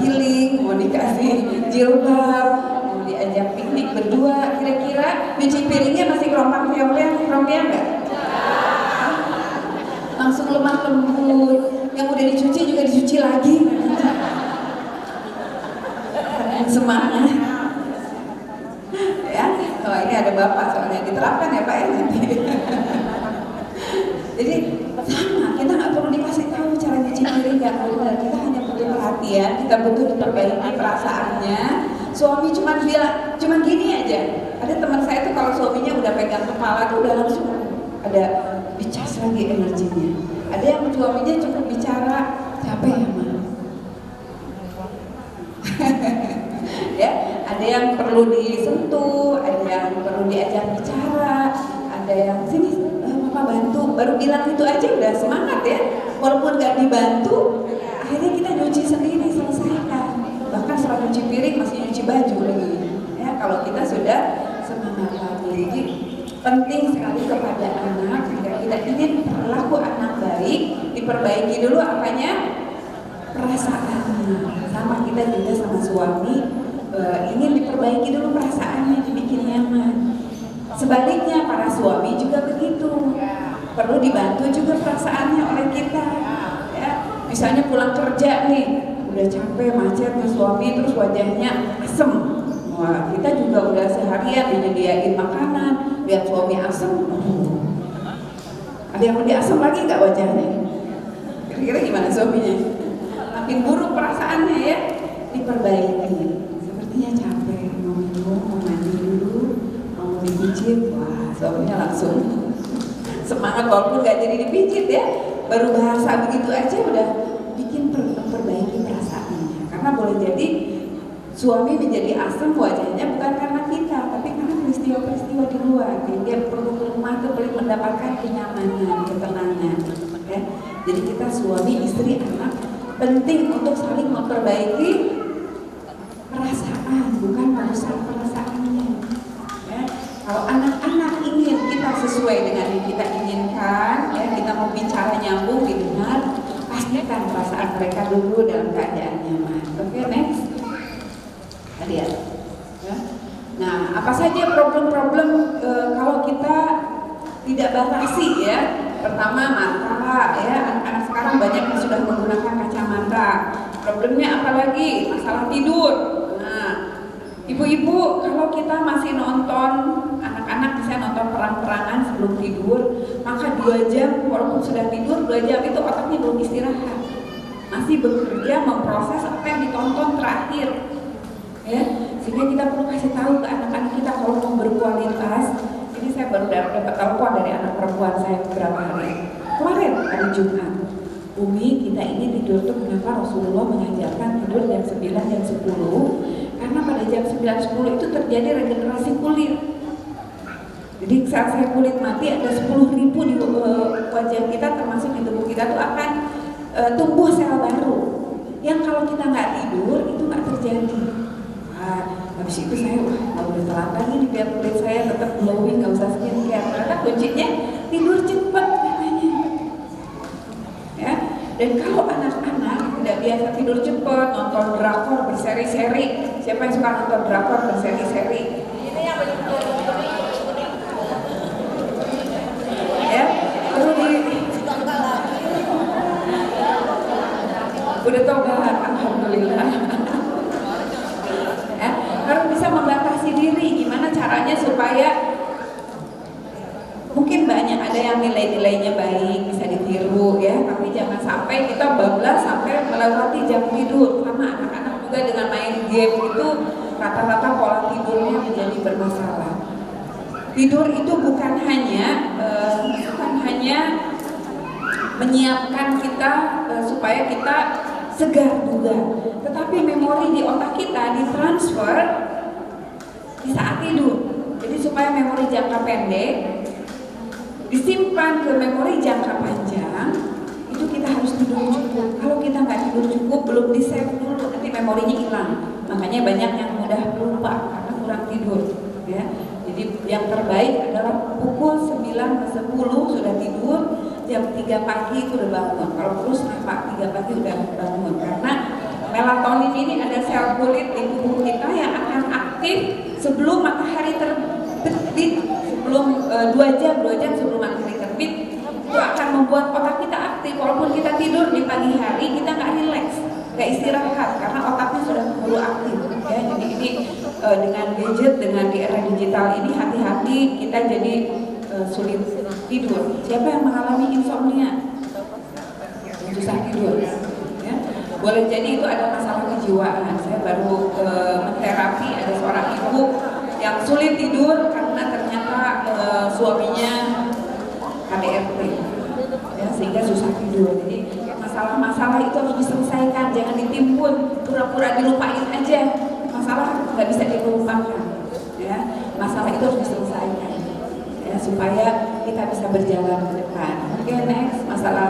healing, mau dikasih jilbab, mau diajak piknik berdua, kira-kira nyuci piringnya masih kerompang-kerompang nggak? Langsung lemah lembut, yang udah dicuci juga dicuci lagi. Semangat. Ya, oh ini ada bapak soalnya diterapkan ya Pak ya nanti. Jadi sama, kita nggak perlu dikasih tahu cara nyuci piring, nggak perlu. Kita hanya butuh perhatian, kita butuh diperbaiki perasaannya. Suami cuma bilang, cuma gini aja. Ada teman saya tuh kalau suaminya udah pegang kepala tuh udah langsung ada dicas lagi energinya. Ada yang suaminya cukup bicara, capek ya Ma. Ya, ada yang perlu disentuh, ada yang perlu diajak bicara, ada yang sini Papa bantu, baru bilang itu aja udah semangat ya. Walaupun nggak dibantu, akhirnya kita nyuci sendiri, selesaikan. Bahkan setelah nyuci piring masih nyuci baju lagi. Ya, kalau kita sudah semangat lagi. Jadi penting sekali kepada anak, jika kita ingin perilaku anak baik, diperbaiki dulu apanya? Perasaannya. Sama kita juga sama suami, ingin diperbaiki dulu perasaannya, dibikin nyaman. Sebaliknya para suami juga begitu, perlu dibantu juga perasaannya oleh kita. Ya, misalnya pulang kerja nih, udah capek macet nih suami, terus wajahnya asem. Wah, kita juga udah seharian disediain makanan, lihat suami asem. Ada yang lebih asem lagi nggak wajahnya? Kira-kira gimana suaminya? Makin buruk perasaannya ya, diperbaiki. Sepertinya capek, mau minum, mau mandi dulu, mau dipijit, wah suaminya langsung semangat walaupun gak jadi dipijit ya. Baru bahasa begitu aja udah bikin perbaiki perasaannya. Karena boleh jadi suami menjadi asam wajahnya bukan karena kita, tapi karena peristiwa-peristiwa di luar. Jadi dia perlu ke rumah itu perlu mendapatkan kenyamanan, ketenangan. Ya. Jadi kita suami, istri, anak penting untuk saling memperbaiki perasaan, bukan merusak perasaannya. Ya. Kalau anak-anak ingin kita sesuai dengan yang kita inginkan, ya kita mau bicara nyambung, didengar, pastikan perasaan mereka dulu dalam keadaan nyaman. Oke, next. Lihat. Ya. Nah, apa saja problem-problem kalau kita tidak batasi ya? Pertama mata, ya anak-anak sekarang banyak yang sudah menggunakan kacamata. Problemnya apalagi? Masalah tidur. Nah, ibu-ibu kalau kita masih nonton, anak-anak bisa nonton perang-perangan sebelum tidur, maka 2 jam walaupun sudah tidur 2 jam itu otaknya belum istirahat, masih bekerja memproses apa yang ditonton terakhir. Ya, sehingga kita perlu kasih tahu ke anak-anak kita kalau mau berkualitas. Ini saya baru dapat telepon dari anak perempuan saya beberapa hari kemarin, hari Jumat. Umi, kita ini tidur tuh kenapa Rasulullah mengajarkan tidur jam 9, jam 10? Karena pada jam 9, 10 itu terjadi regenerasi kulit. Jadi saat saya kulit mati ada 10.000 di wajah kita, termasuk di tubuh kita tuh akan tumbuh sel baru. Yang kalau kita nggak tidur itu nggak terjadi. Habis itu saya nggak boleh telat lagi nih biar kulit saya tetap glowing, nggak usah skincare. Karena kuncinya tidur cepat katanya. Ya. Dan kalau anak-anak tidak biasa tidur cepat, nonton drakor berseri-seri. Siapa yang suka nonton drakor berseri-seri? Ini yang ya, perlu di udah tobat, alhamdulillah. Ya, harus bisa membatasi diri. Gimana caranya supaya mungkin banyak ada yang nilai-nilainya baik bisa ditiru ya, tapi jangan sampai kita bablas sampai melewati jam tidur. Sama anak-anak juga dengan main game itu rata-rata pola tidurnya menjadi bermasalah. Tidur itu bukan hanya menyiapkan kita supaya kita segar juga. Tetapi memori di otak kita ditransfer di saat tidur. Jadi supaya memori jangka pendek disimpan ke memori jangka panjang, itu kita harus tidur cukup. Kalau kita nggak tidur cukup, belum di save dulu, nanti memorinya hilang. Makanya banyak yang mudah lupa karena kurang tidur, ya. Jadi yang terbaik adalah pukul 9 ke 10 sudah tidur, jam 3 pagi itu udah bangun. Kalau terus Pak 3 pagi udah bangun, karena melatonin ini ada sel kulit di tubuh kita yang akan aktif sebelum matahari terbit, sebelum 2 jam sebelum matahari terbit, itu akan membuat otak kita aktif. Walaupun kita tidur di pagi hari, kita nggak rileks, nggak istirahat, karena otaknya sudah keburu aktif, ya. Jadi ini dengan gadget, dengan di era digital ini, hati-hati kita jadi sulit tidur. Siapa yang mengalami insomnia, susah tidur, ya? Boleh jadi itu ada masalah kejiwaan. Saya baru menterapi ada seorang ibu yang sulit tidur karena ternyata suaminya KDRT, ya, sehingga susah tidur. Jadi masalah-masalah itu harus diselesaikan, jangan ditimbun, pura-pura dilupain aja. Masalah nggak bisa dilupakan, ya. Masalah itu harus diselesaikan, ya, supaya kita bisa berjalan ke depan. Oke, next masalah.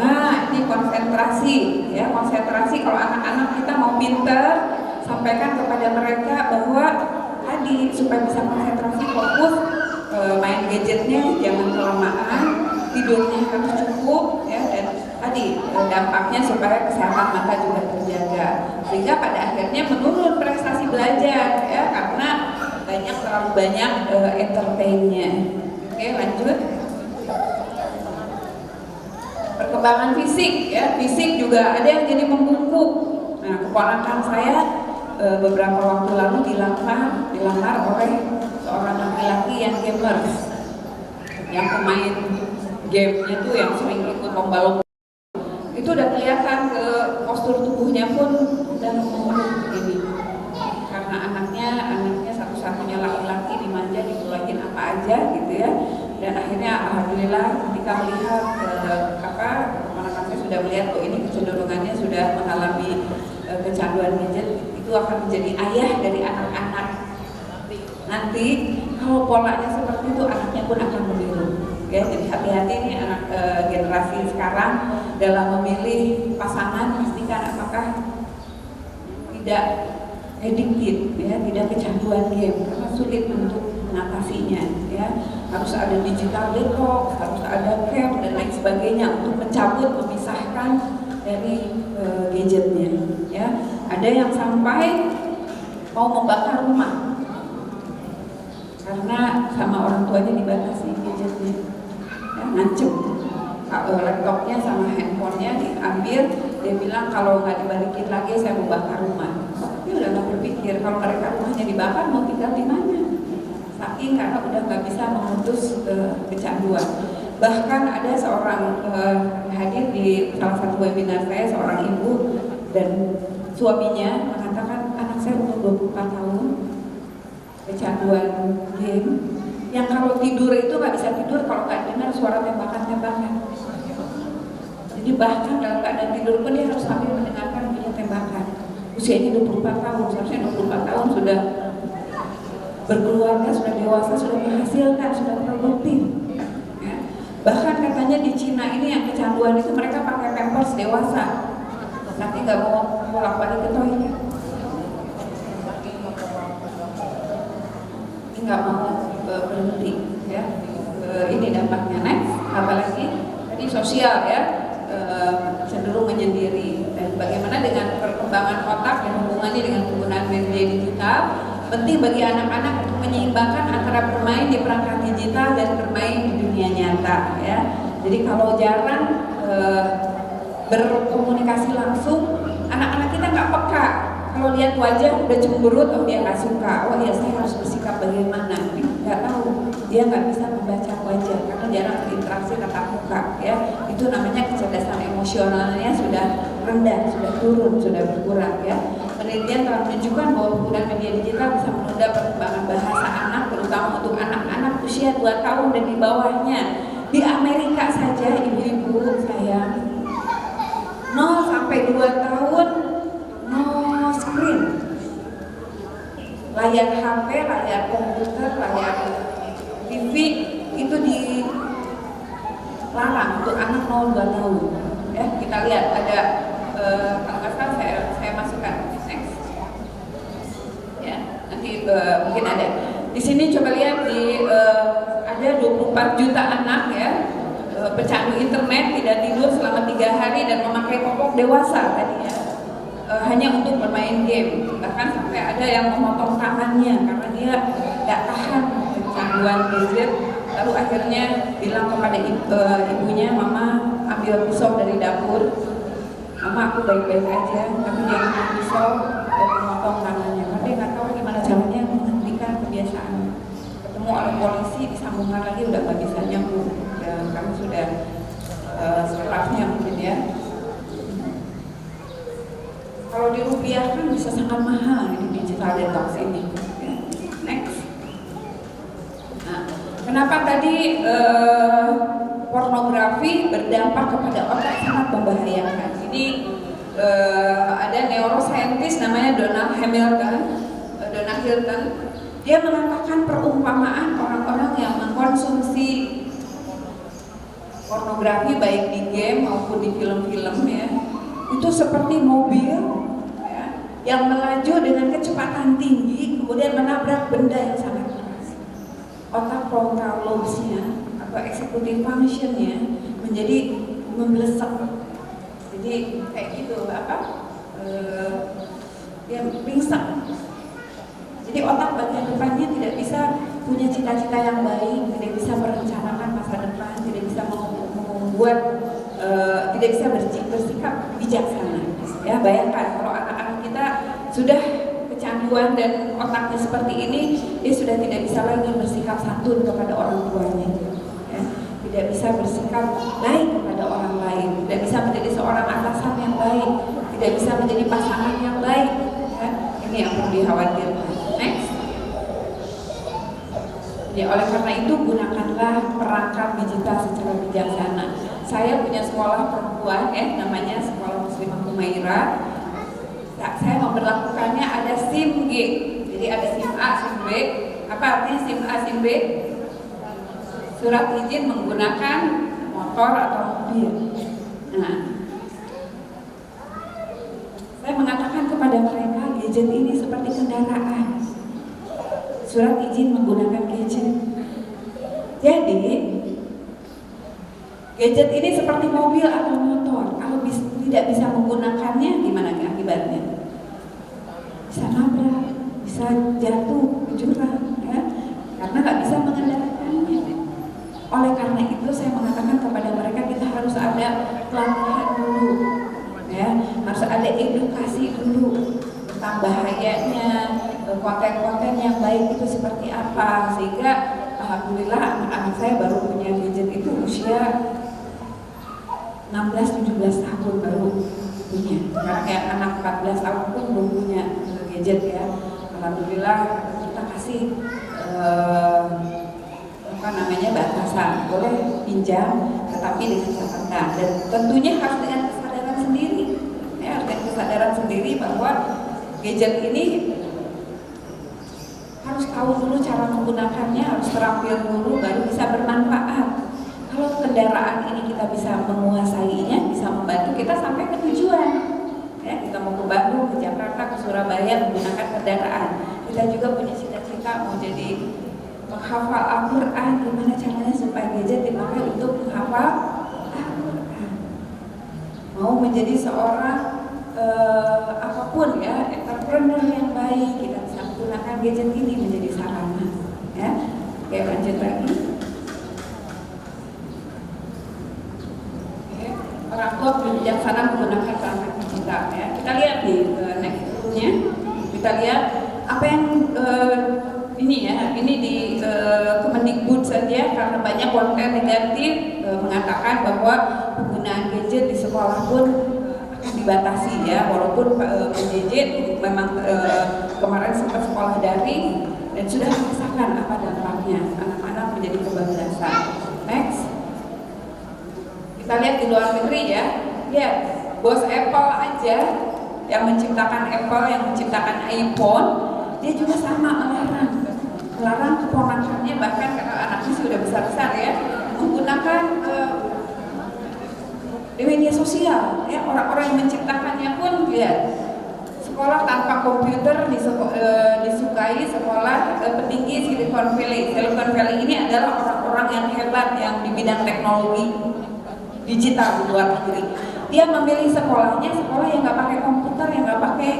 Nah, ini konsentrasi, ya, konsentrasi. Kalau anak-anak kita mau pinter, sampaikan kepada mereka bahwa tadi supaya bisa konsentrasi, fokus, main gadgetnya jangan kelamaan, tidurnya harus cukup, ya, dan tadi dampaknya supaya kesehatan mata juga terjaga, sehingga pada akhirnya menurun prestasi belajar, ya, karena terlalu banyak entertainnya. Oke, lanjut. Perkembangan fisik, ya, fisik juga ada yang jadi membungkuk. Nah, keponakan saya beberapa waktu lalu dilamar oleh seorang laki-laki yang gamers, yang pemain gamenya tuh yang sering ikut lomba-lomba. Itu udah kelihatan ke postur tubuhnya pun udah membungkuk begini, karena anaknya satu-satunya laki-laki dimanja, dibulakin apa aja gitu, ya. Dan akhirnya alhamdulillah ketika melihat keponakan saya sudah melihat ini kecenderungannya sudah mengalami kecanduan gadget, itu akan menjadi ayah dari anak-anak. Nanti kalau polanya seperti itu, anaknya pun akan meniru, ya. Jadi hati-hati nih anak generasi sekarang dalam memilih pasangan, pastikan apakah tidak addicted, ya, tidak kecanduan game, karena sulit untuk mengatasinya, ya. Harus ada digital detox, harus ada camp dan lain sebagainya untuk mencabut, memisahkan dari gadgetnya, ya. Ada yang sampai mau membakar rumah karena sama orang tuanya dibatasi gadgetnya, ya, ngancem. Laptopnya sama handphonenya diambil, dia bilang kalau nggak dibalikin lagi saya mau bakar rumah. Dia udah nggak berpikir kalau mereka rumahnya dibakar mau tinggal di mana, saking karena udah nggak bisa memutus kecanduan. Bahkan ada seorang hadir di salah satu webinar saya, seorang ibu dan suaminya mengatakan anak saya umur 24 tahun kecanduan game, yang kalau tidur itu nggak bisa tidur kalau nggak dengar suara tembakan-tembakan. Jadi bahkan dalam keadaan tidur pun dia harus sambil mendengarkan bunyi tembakan. Usianya 24 tahun, seharusnya 24 tahun sudah berkeluarga, sudah dewasa, sudah menghasilkan, sudah produktif, ya. Bahkan katanya di Cina ini yang kecanduan itu mereka pakai pampers dewasa, nanti nggak mau bolak-balik ke toilet, nggak mau berhenti, ya. Ini dampaknya. Next, apalagi tadi sosial, ya, cenderung menyendiri. Dan bagaimana dengan perkembangan otak dan hubungannya dengan penggunaan media digital. Penting bagi anak-anak untuk menyeimbangkan antara bermain di perangkat digital dan bermain di dunia nyata, ya. Jadi kalau jarang berkomunikasi langsung, anak-anak kita nggak peka. Kalau lihat wajah udah cemberut, oh dia nggak suka, oh ya saya harus bersikap bagaimana, nggak tahu, dia nggak bisa membaca wajah karena jarang berinteraksi tatap muka, ya. Itu namanya kecerdasan emosionalnya sudah rendah, sudah turun, sudah berkurang, ya. Penelitian telah menunjukkan bahwa penggunaan media digital bisa menunda perkembangan bahasa anak, terutama untuk anak-anak usia 2 tahun dan di bawahnya. Di Amerika saja, ibu-ibu sayang, 0 sampai 2 tahun no screen. Layar HP, layar komputer, layar TV itu dilarang untuk anak 0-2 tahun. Ya, kita lihat ada kalau nggak salah saya masukkan next. Ya, nanti mungkin ada. Di sini coba lihat ada 24 juta anak ya pecandu internet, tidak tidur selama 3 hari dan memakai popok dewasa tadi ya. Hanya untuk bermain game, bahkan sampai ada yang memotong tangannya karena dia nggak tahan kecanduan gadget. Lalu akhirnya bilang kepada ibunya, mama ambil pisau dari dapur, mama aku baik-baik aja, tapi dia ambil pisau dan memotong tangannya. Karena dia nggak tahu gimana caranya menghentikan kebiasaan. Ketemu oleh polisi, disambungkan lagi udah nggak bisa nyambung, ya, karena sudah setelahnya mungkin ya. Kalau dirupiahkan bisa sangat mahal di digital detox ini. Next. Nah, kenapa tadi pornografi berdampak kepada otak sangat membahayakan? Ini ada neuroscientist namanya Donald Hilton. Dia mengatakan perumpamaan orang-orang yang mengkonsumsi pornografi baik di game maupun di film-film ya, itu seperti mobil yang melaju dengan kecepatan tinggi kemudian menabrak benda yang sangat keras. Otak frontal lobes-nya atau executive function-nya menjadi memblesak. Jadi kayak gitu dia pingsan. Jadi otak bagian depannya tidak bisa punya cita-cita yang baik, tidak bisa merencanakan masa depan, tidak bisa membuat tidak bisa bersikap bijaksana. Ya, bayangkan kalau anak-anak kita sudah kecanduan dan otaknya seperti ini, dia sudah tidak bisa lagi bersikap santun kepada orang tuanya, ya. Tidak bisa bersikap baik kepada orang lain, tidak bisa menjadi seorang atasan yang baik, tidak bisa menjadi pasangan yang baik, ya. Ini yang perlu dikhawatirkan. Next. Ya, oleh karena itu gunakanlah perangkat digital secara bijaksana. Saya punya sekolah perempuan, namanya Sekolah Muslimah Humaira. Saya memperlakukannya ada SIM G. Jadi ada SIM A, SIM B. Apa artinya SIM A, SIM B? Surat izin menggunakan motor atau mobil. Nah, saya mengatakan kepada mereka, gadget ini seperti kendaraan. Surat izin menggunakan gadget. Jadi gadget ini seperti mobil atau motor. Kalau tidak bisa menggunakannya, gimana akibatnya? Bisa nabrak, bisa jatuh ke jurang, ya? Karena nggak bisa mengendalikannya. Oleh karena itu, saya mengatakan kepada mereka kita harus ada pelatihan dulu, ya, harus ada edukasi dulu tentang bahayanya, konten-konten yang baik itu seperti apa, sehingga alhamdulillah anak-anak saya baru punya gadget itu usia 16-17 tahun baru punya. Karena kayak anak 14 tahun pun belum punya gadget ya. Alhamdulillah kita kasih batasan, boleh pinjam tetapi dengan catatan dan tentunya harus dengan kesadaran sendiri. Ya, dengan kesadaran sendiri bahwa gadget ini harus tahu dulu cara menggunakannya, harus terampil dulu baru bisa bermanfaat. Kalau kendaraan ini kita bisa menguasainya, bisa membantu kita sampai ke tujuan. Ya, kita mau ke Bandung, ke Jakarta, ke Surabaya menggunakan kendaraan. Kita juga punya cita-cita mau jadi menghafal Al-Quran. Gimana caranya supaya gadget dipakai untuk menghafal Al-Quran? Mau menjadi seorang apapun ya, entrepreneur yang baik, kita bisa menggunakan gadget ini menjadi sarana. Ya, oke, lanjut lagi. Orang tua bijaksana menggunakan perangkat digital ya. Kita lihat di next-nya, kita lihat apa yang ini di Kemendikbud saja karena banyak konten negatif mengatakan bahwa penggunaan gadget di sekolah pun akan dibatasi ya, walaupun PJJ memang kemarin sempat sekolah daring dan sudah merasakan apa dampaknya anak-anak menjadi kebablasan. Next. Kita lihat di luar negeri ya, lihat Bos Apple aja yang menciptakan Apple, yang menciptakan iPhone, dia juga sama melarang keponakannya, bahkan kalau anaknya sudah besar-besar ya, menggunakan di media sosial. Ya, orang-orang yang menciptakannya pun lihat, sekolah tanpa komputer disukai sekolah petinggi Silicon Valley. Silicon Valley ini adalah orang-orang yang hebat yang di bidang teknologi digital di luar negeri. Dia memilih sekolahnya sekolah yang nggak pakai komputer, yang nggak pakai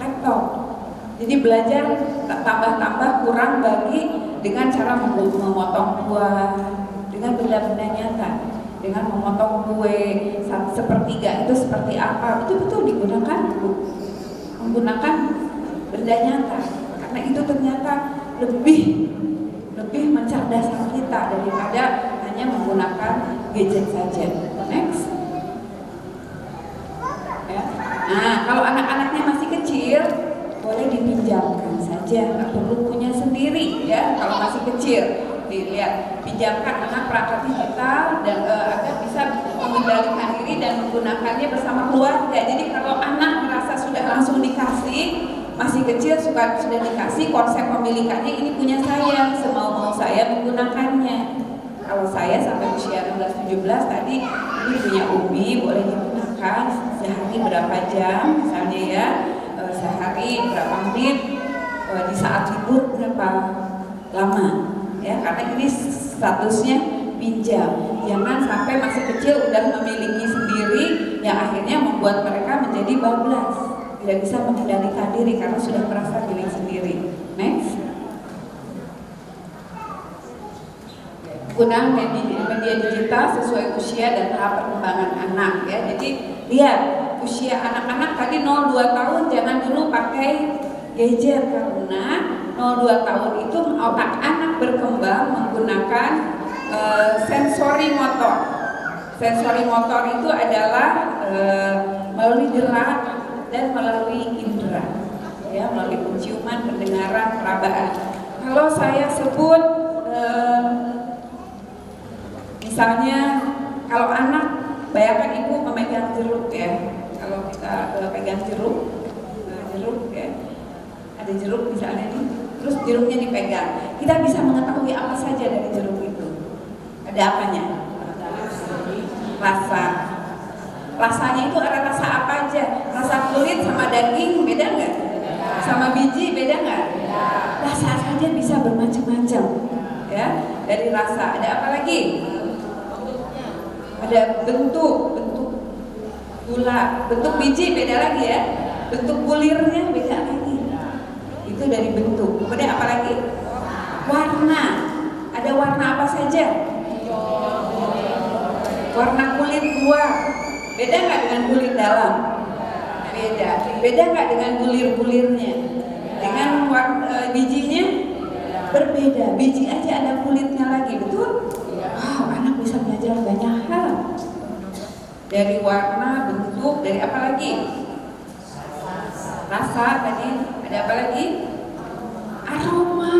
laptop. Jadi belajar tambah-tambah kurang bagi dengan cara memotong buah, dengan benda-benda nyata, dengan memotong kue sepertiga itu seperti apa, itu betul digunakan menggunakan benda nyata, karena itu ternyata lebih mencerdaskan kita daripada hanya menggunakan gadget saja. Next. Ya. Nah, kalau anak-anaknya masih kecil, boleh dipinjamkan saja, nggak perlu punya sendiri ya. Kalau masih kecil, dilihat, pinjamkan anak perangkat digital dan agar bisa mengendalikan diri dan menggunakannya bersama keluarga. Jadi kalau anak merasa sudah langsung dikasih, masih kecil sudah dikasih, konsep pemilikannya ini punya saya, semau-mau saya menggunakannya. Kalau saya sampai usia 16-17 tadi, ini punya Umi, boleh digunakan sehari berapa jam misalnya ya, sehari berapa menit, di saat libur berapa lama ya, karena ini statusnya pinjam. Jangan sampai masih kecil udah memiliki sendiri yang akhirnya membuat mereka menjadi bablas, tidak bisa mengendalikan diri karena sudah merasa milik sendiri. Next. Gunakan media digital sesuai usia dan tahap perkembangan anak ya. Jadi lihat usia anak-anak tadi 0-2 tahun jangan dulu pakai gadget, karena 0-2 tahun itu otak anak berkembang menggunakan sensori motor. Sensori motor itu adalah melalui gerak dan melalui indera ya, melalui penciuman, pendengaran, perabaan. Kalau saya sebut misalnya kalau anak, bayangkan ibu memegang jeruk ya. Kalau kita pegang jeruk ya, ada jeruk misalnya nih, terus jeruknya dipegang, kita bisa mengetahui apa saja dari jeruk itu. Ada apanya? Rasanya itu ada rasa apa aja? Rasa kulit sama daging beda nggak? Sama biji beda nggak? Rasa saja bisa bermacam-macam ya. Dari rasa ada apa lagi? Ada bentuk gula, bentuk biji beda lagi ya, bentuk bulirnya beda lagi. Itu dari bentuk. Kemudian apa lagi? Warna. Ada warna apa saja? Warna kulit luar beda nggak dengan kulit dalam? Beda. Beda nggak dengan bulir-bulirnya? Dengan bijinya berbeda. Biji aja ada kulitnya lagi, betul? Wow, anak bisa belajar banyak hal. Dari warna, bentuk, dari apa lagi? Rasa tadi, ada apa lagi? Aroma.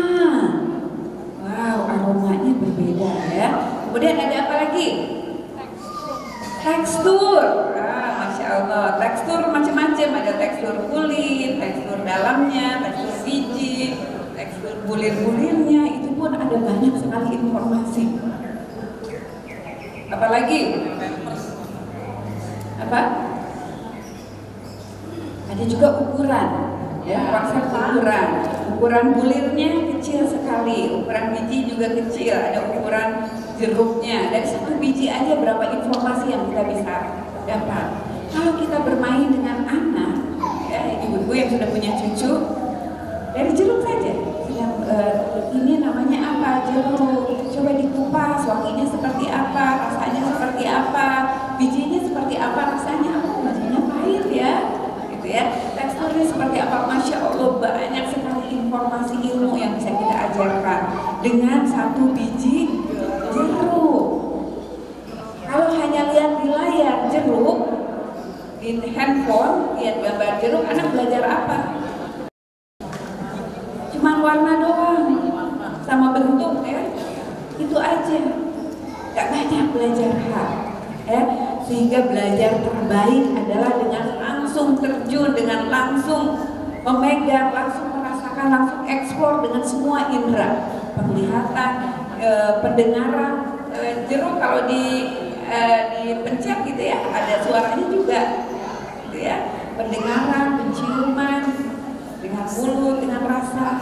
Wow, aromanya berbeda ya. Kemudian ada apa lagi? Tekstur. Masya Allah, tekstur macam-macam. Ada tekstur kulit, tekstur dalamnya, tekstur biji, tekstur bulir-bulirnya. Itu pun ada banyak sekali informasi. Apalagi? Apa? Ada juga ukuran, ya, konsep ukuran. Ukuran bulirnya kecil sekali, ukuran biji juga kecil. Ada ukuran jeruknya. Dari satu biji aja berapa informasi yang kita bisa dapat. Kalau kita bermain dengan anak, ya, ibu-ibu yang sudah punya cucu, dari jeruk saja. Ini namanya apa? Jeruk. Coba dikupas, wanginya seperti apa, rasanya seperti apa, bijinya seperti apa, rasanya apa, bijinya pahit ya, gitu ya. Teksturnya seperti apa, Masya Allah, banyak sekali informasi ilmu yang bisa kita ajarkan dengan satu biji jeruk. Kalau hanya lihat di layar jeruk, di handphone, lihat gambar jeruk, anak belajar apa? Cuma warna doang, sama bentuk ya, itu aja, gak banyak belajar hal ya. Sehingga belajar terbaik adalah dengan langsung terjun, dengan langsung memegang, langsung merasakan, langsung eksplor dengan semua indera, penglihatan, pendengaran, jeruk kalau dipencet gitu ya, ada suaranya juga, gitu ya, pendengaran, penciuman, dengan mulut, dengan rasa,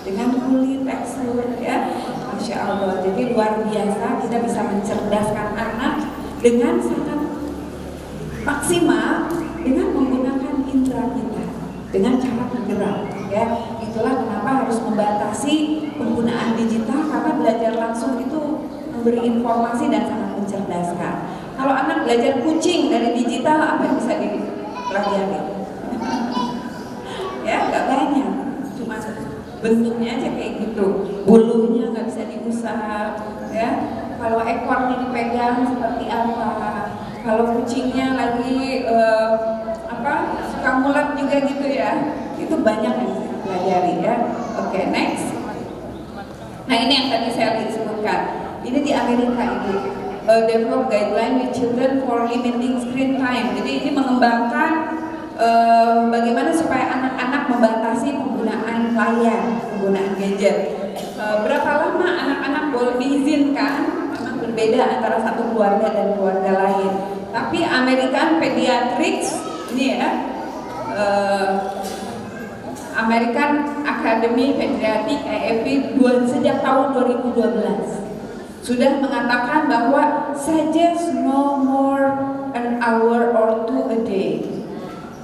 dengan kulit, tekstur, ya, Masya Allah. Jadi luar biasa kita bisa mencerdaskan anak dengan sangat maksimal dengan menggunakan indera kita, dengan cara bergerak, ya. Itulah kenapa harus membatasi penggunaan digital, karena belajar langsung itu memberi informasi dan sangat mencerdaskan. Kalau anak belajar kucing dari digital, apa yang bisa dipelajari? Ya, nggak banyak, cuma bentuknya aja kayak gitu, bulunya nggak bisa diusap, ya. Kalau ekornya dipegang seperti apa? Kalau kucingnya lagi suka mulat juga gitu ya, itu banyak yang bisa dipelajari ya. Oke, next. Nah ini yang tadi saya sebutkan. Ini di Amerika itu develop guideline with children for limiting screen time. Jadi ini mengembangkan bagaimana supaya anak-anak membatasi penggunaan layar, penggunaan gadget. Berapa lama anak-anak boleh diizinkan? Memang berbeda antara satu keluarga dan keluarga lain. Tapi American Pediatrics ini ya, American Academy Pediatric AAP sejak tahun 2012 sudah mengatakan bahwa suggest no more an hour or two a day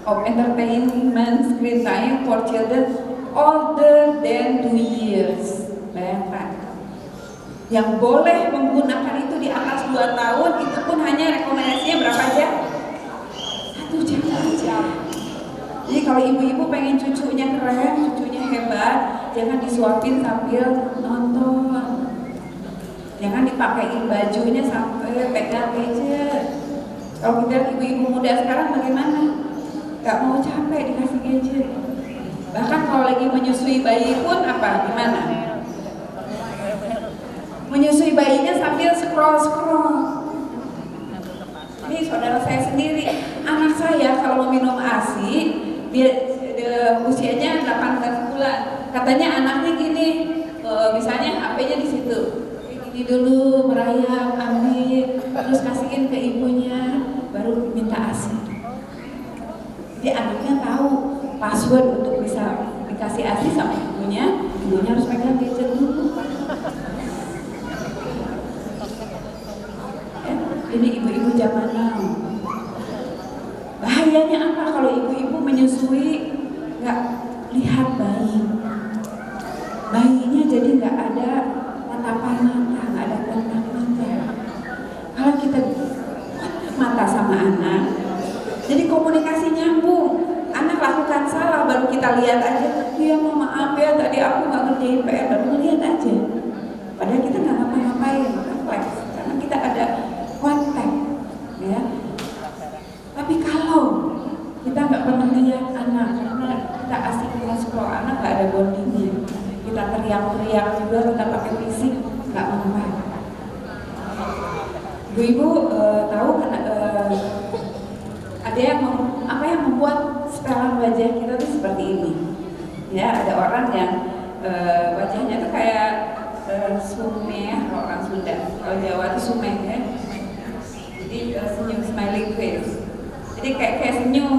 of entertainment screen time for children older than 2 years. Bayangkan, yang boleh menggunakan itu di atas 2 tahun, itu pun hanya rekomendasinya berapa jam? 1 jam aja. Jadi kalau ibu-ibu pengen cucunya keren, cucunya hebat, jangan disuapin sambil nonton, jangan dipakein bajunya sampai pegang gadget. Kalau kita ibu-ibu muda sekarang bagaimana? Gak mau capek dikasih gadget. Bahkan kalau lagi menyusui bayi pun apa? Gimana? Menyusui bayinya sambil scroll. Ini saudara saya sendiri, anak saya kalau mau minum ASI, dia usianya 18 bulan. Katanya anaknya gini, misalnya HP-nya di situ, gini dulu merayap, ambil, terus kasihin ke ibunya, baru minta ASI. Jadi anaknya tahu password untuk bisa dikasih ASI sama ibunya harus pegang gadget dulu. Ini ibu-ibu zaman now. Bahayanya apa kalau ibu-ibu menyusui nggak lihat bayi? Bayinya jadi nggak ada tatapan mata, nggak ada kontak mata. Kalau kita mata sama anak, jadi komunikasi nyambung. Anak lakukan salah baru kita lihat aja. Iya mau maaf ya tadi aku nggak ngerjain PR, baru lihat aja. Padahal kita nggak ngapa-ngapain, kompleks karena kita ada kontak, ya. Tapi kalau kita nggak pernah lihat anak, karena kita asik scroll anak, nggak ada bondingnya. Kita teriak-teriak juga, kita pakai fisik, nggak mempan. Ibu-ibu tahu kan ada yang membuat setelan wajah kita tuh seperti ini. Ya, ada orang yang wajahnya tuh kayak sumeh, kalau orang Sunda, kalau Jawa tuh sumeh ya. Jadi senyum smiling face. Jadi kayak senyum,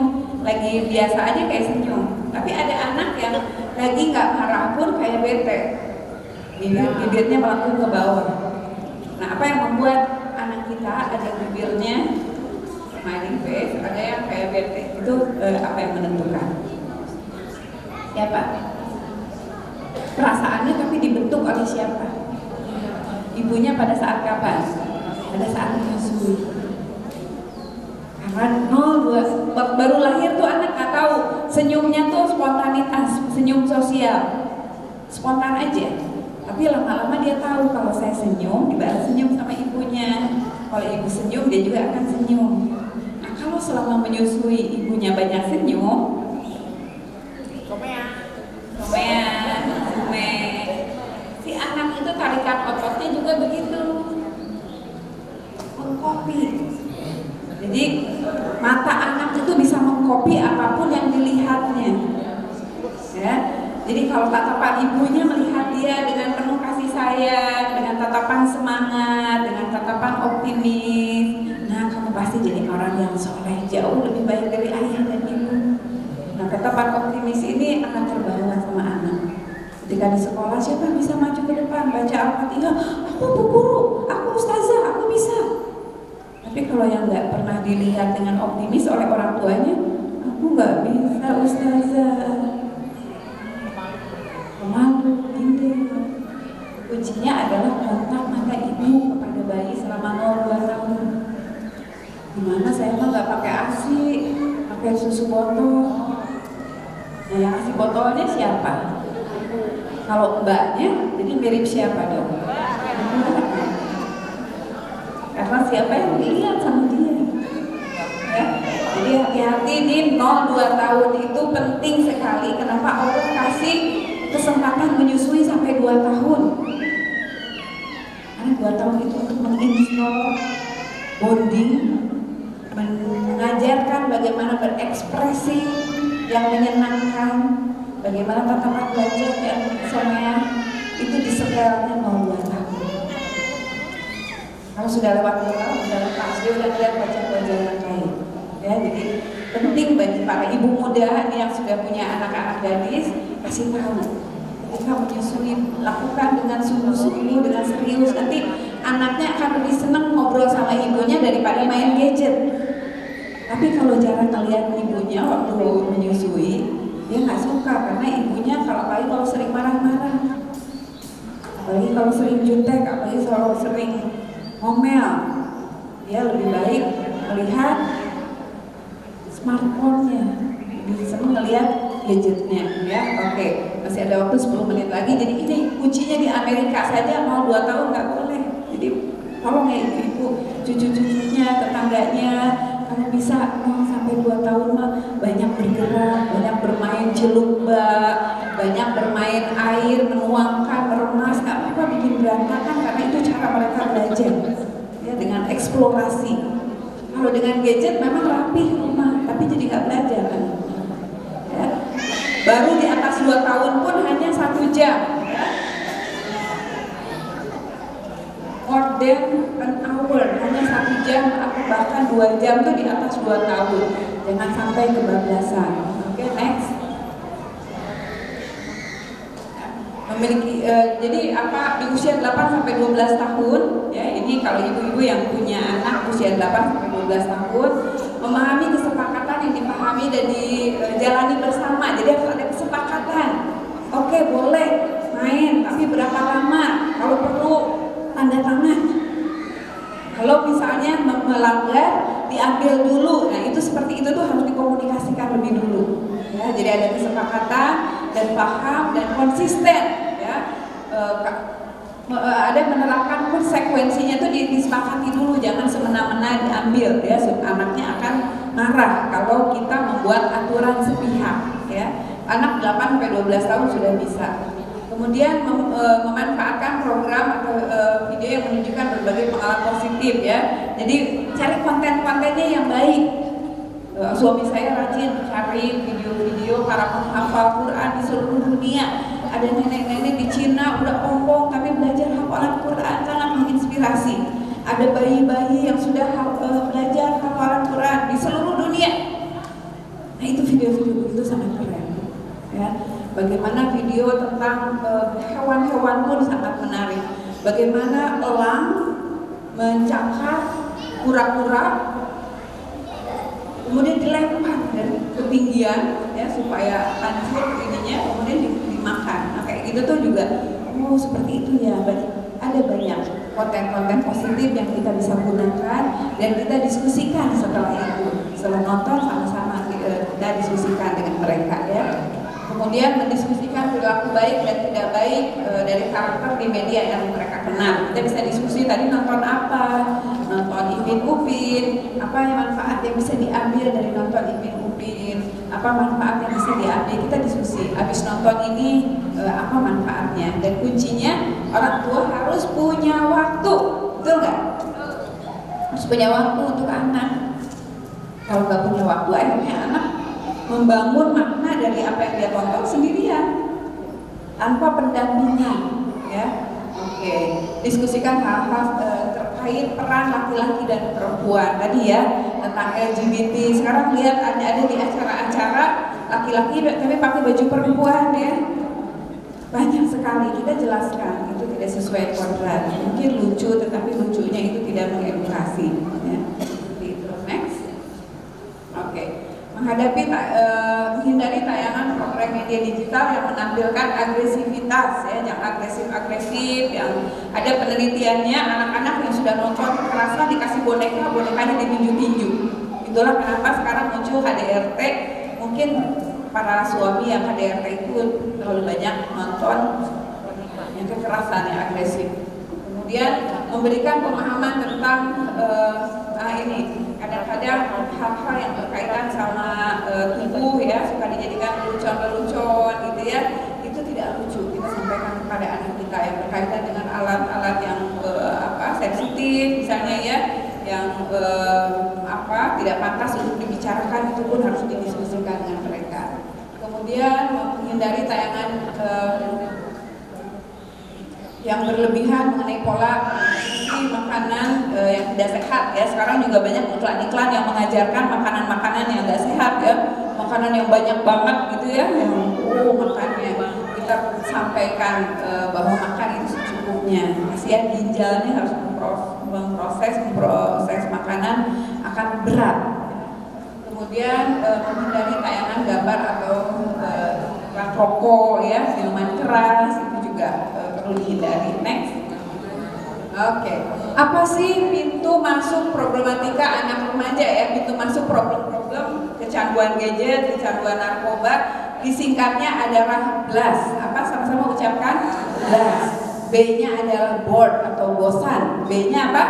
lagi biasa aja kayak senyum. Tapi ada anak yang lagi nggak marah pun kayak bete, bibirnya melengkung ke bawah. Nah, apa yang membuat anak kita ada bibirnya smiling face, ada yang kayak bete? Itu apa yang menentukan? Siapa? Perasaannya tapi dibentuk oleh siapa? Ibunya pada saat kapan? Pada saat menyusui. Karena baru lahir tuh anak nggak tahu, senyumnya tuh spontanitas, senyum sosial, spontan aja. Tapi lama-lama dia tahu kalau saya senyum, dibalas senyum sama ibunya. Kalau ibu senyum, dia juga akan senyum. Nah, kalau selama menyusui ibunya banyak senyum, si anak itu tarikan ototnya juga begitu, mengkopi. Jadi mata anak itu bisa mengcopy apapun yang dilihatnya. Ya. Jadi kalau tatapan ibunya melihat dia dengan penuh kasih sayang, dengan tatapan semangat, dengan tatapan optimis, nah kamu pasti jadi orang yang soleh, jauh lebih baik dari ayah dan ibu. Nah tatapan optimis ini akan terbawa sama anak. Ketika di sekolah, siapa yang bisa maju ke depan baca Al-Fatihah? Aku bu guru, aku ustazah, aku bisa. Tapi kalau yang nggak pernah dilihat dengan optimis oleh orang tuanya, aku nggak bisa ustazah. Malu, gini. Kuncinya adalah kontak mata ibu kepada bayi selama 0-2 tahun. Gimana saya mah nggak pakai ASI, pakai susu botol. Nah yang kasih botolnya siapa? Kalau mbaknya, jadi mirip siapa dong? Karena siapa yang dilihat sama dia. Ya? Jadi hati-hati nih 0-2 tahun itu penting sekali. Kenapa Allah kasih kesempatan menyusui sampai 2 tahun? Karena 2 tahun itu untuk menginstall bonding, mengajarkan bagaimana berekspresi yang menyenangkan, bagaimana tatapan belajar yang someah itu disetelnya 0-2 tahun. Kalau sudah lewat 2 tahun, sudah lepas, dia udah lihat wajah-wajah yang lain. Ya, jadi penting bagi para ibu muda yang sudah punya anak-anak gadis, kasih tahu. Ketika menyusui, lakukan dengan sungguh-sungguh, dengan serius. Nanti anaknya akan lebih senang ngobrol sama ibunya daripada main gadget. Tapi kalau jarang ngeliat ibunya waktu menyusui, dia nggak suka karena ibunya kalau sering marah-marah, apalagi kalau sering jutek, apalagi kalau sering ngomel, dia lebih baik melihat smartphone-nya, lebih senang ngeliat gadgetnya. Ya, oke, masih ada waktu 10 menit lagi. Jadi ini kuncinya di Amerika saja mau 2 tahun nggak boleh. Jadi tolong ya ibu-ibu, cucu-cucunya, tetangganya, kalau bisa 0-2 tahun mah banyak bergerak, banyak bermain celumba, banyak bermain air, menuangkan, meremas, nggak apa-apa bikin berantakan karena itu cara mereka belajar ya, dengan eksplorasi. Kalau dengan gadget memang rapi rumah, tapi jadi nggak belajar kan. Ya. Baru di atas 2 tahun pun hanya 1 jam. Ya. More than an hour, hanya 1 jam atau bahkan 2 jam tuh di atas 2 tahun. Jangan sampai kebablasan. Oke, next. Memiliki jadi apa di usia 8-12 tahun ya, ini kalau ibu-ibu yang punya anak usia 8-12 tahun, memahami kesepakatan yang dipahami dan dijalani bersama. Jadi harus ada kesepakatan. Oke, boleh main, tapi berapa lama? Kalau perlu tanda tangan. Kalau misalnya melanggar, diambil dulu. Nah itu seperti itu tuh harus dikomunikasikan lebih dulu. Ya, jadi ada kesepakatan dan paham dan konsisten. Ya, ada menerapkan konsekuensinya tuh disepakati dulu, jangan semena-mena diambil. Ya, anaknya akan marah kalau kita membuat aturan sepihak. Ya, anak 8-12 tahun sudah bisa. Kemudian memanfaatkan program atau video yang menunjukkan berbagai pengalaman positif ya. Jadi cari konten-kontennya yang baik. Suami saya rajin cari video-video para penghafal Quran di seluruh dunia. Ada nenek-nenek di Cina udah ompong tapi belajar hafalan Quran, sangat menginspirasi. Ada bayi-bayi yang sudah belajar hafalan Quran di seluruh dunia. Nah itu video-video itu sangat keren. Ya. Bagaimana video tentang hewan-hewan pun sangat menarik. Bagaimana elang mencakar kura-kura, kemudian dilempar dari ketinggian ya supaya hancur ininya, kemudian dimakan. Nah, kayak gitu tuh juga, oh seperti itu ya. Ada banyak konten-konten positif yang kita bisa gunakan dan kita diskusikan setelah itu. Setelah nonton sama-sama kita diskusikan dengan mereka ya. Kemudian mendiskusikan perilaku baik dan tidak baik dari karakter di media yang mereka kenal. Kita bisa diskusi tadi nonton apa, nonton Ipin Upin, apa yang manfaat yang bisa diambil dari nonton Ipin Upin, apa manfaat yang bisa diambil. Kita diskusi. Habis nonton ini apa manfaatnya? Dan kuncinya orang tua harus punya waktu, betul nggak? Harus punya waktu untuk anak. Kalau nggak punya waktu, akhirnya anak membangun makna dari apa yang dia tonton sendirian tanpa pendampingan, ya. Oke, diskusikan hal-hal terkait peran laki-laki dan perempuan tadi ya, tentang LGBT. Sekarang lihat ada di acara-acara laki-laki tapi pakai baju perempuan ya, banyak sekali. Kita jelaskan itu tidak sesuai kodrat, mungkin lucu tetapi lucunya itu tidak mengedukasi ya. Itu next. Oke. Menghindari tayangan program media digital yang menampilkan agresivitas ya, yang agresif, yang ada penelitiannya anak-anak yang sudah nonton kekerasan dikasih bonekanya ditinju-tinju. Itulah kenapa sekarang muncul HDRT. Mungkin para suami yang HDRT itu terlalu banyak nonton yang kekerasan yang agresif. Kemudian memberikan pemahaman tentang ini kadang-kadang hal-hal yang berkaitan sama tubuh ya, suka dijadikan lelucon-lelucon gitu ya, itu tidak lucu. Kita sampaikan kepada anak kita yang berkaitan dengan alat-alat yang sensitif misalnya ya, yang tidak pantas untuk dibicarakan, itu pun harus didiskusikan dengan mereka. Kemudian menghindari tayangan yang berlebihan mengenai pola konsumsi makanan yang tidak sehat ya. Sekarang juga banyak iklan-iklan yang mengajarkan makanan-makanan yang tidak sehat ya, makanan yang banyak banget gitu ya, yang makannya. Kita sampaikan bahwa makan itu secukupnya. Kasihan ginjalnya harus memproses makanan akan berat. Kemudian menghindari tayangan gambar atau rokok ya, minuman keras itu juga perlu dihindari. Next. Oke. Apa sih pintu masuk problematika anak remaja ya? Pintu masuk problem-problem kecanduan gadget, kecanduan narkoba. Disingkatnya adalah BLAS. Apa sama-sama ucapkan? BLAS. B-nya adalah bored atau bosan. B-nya apa?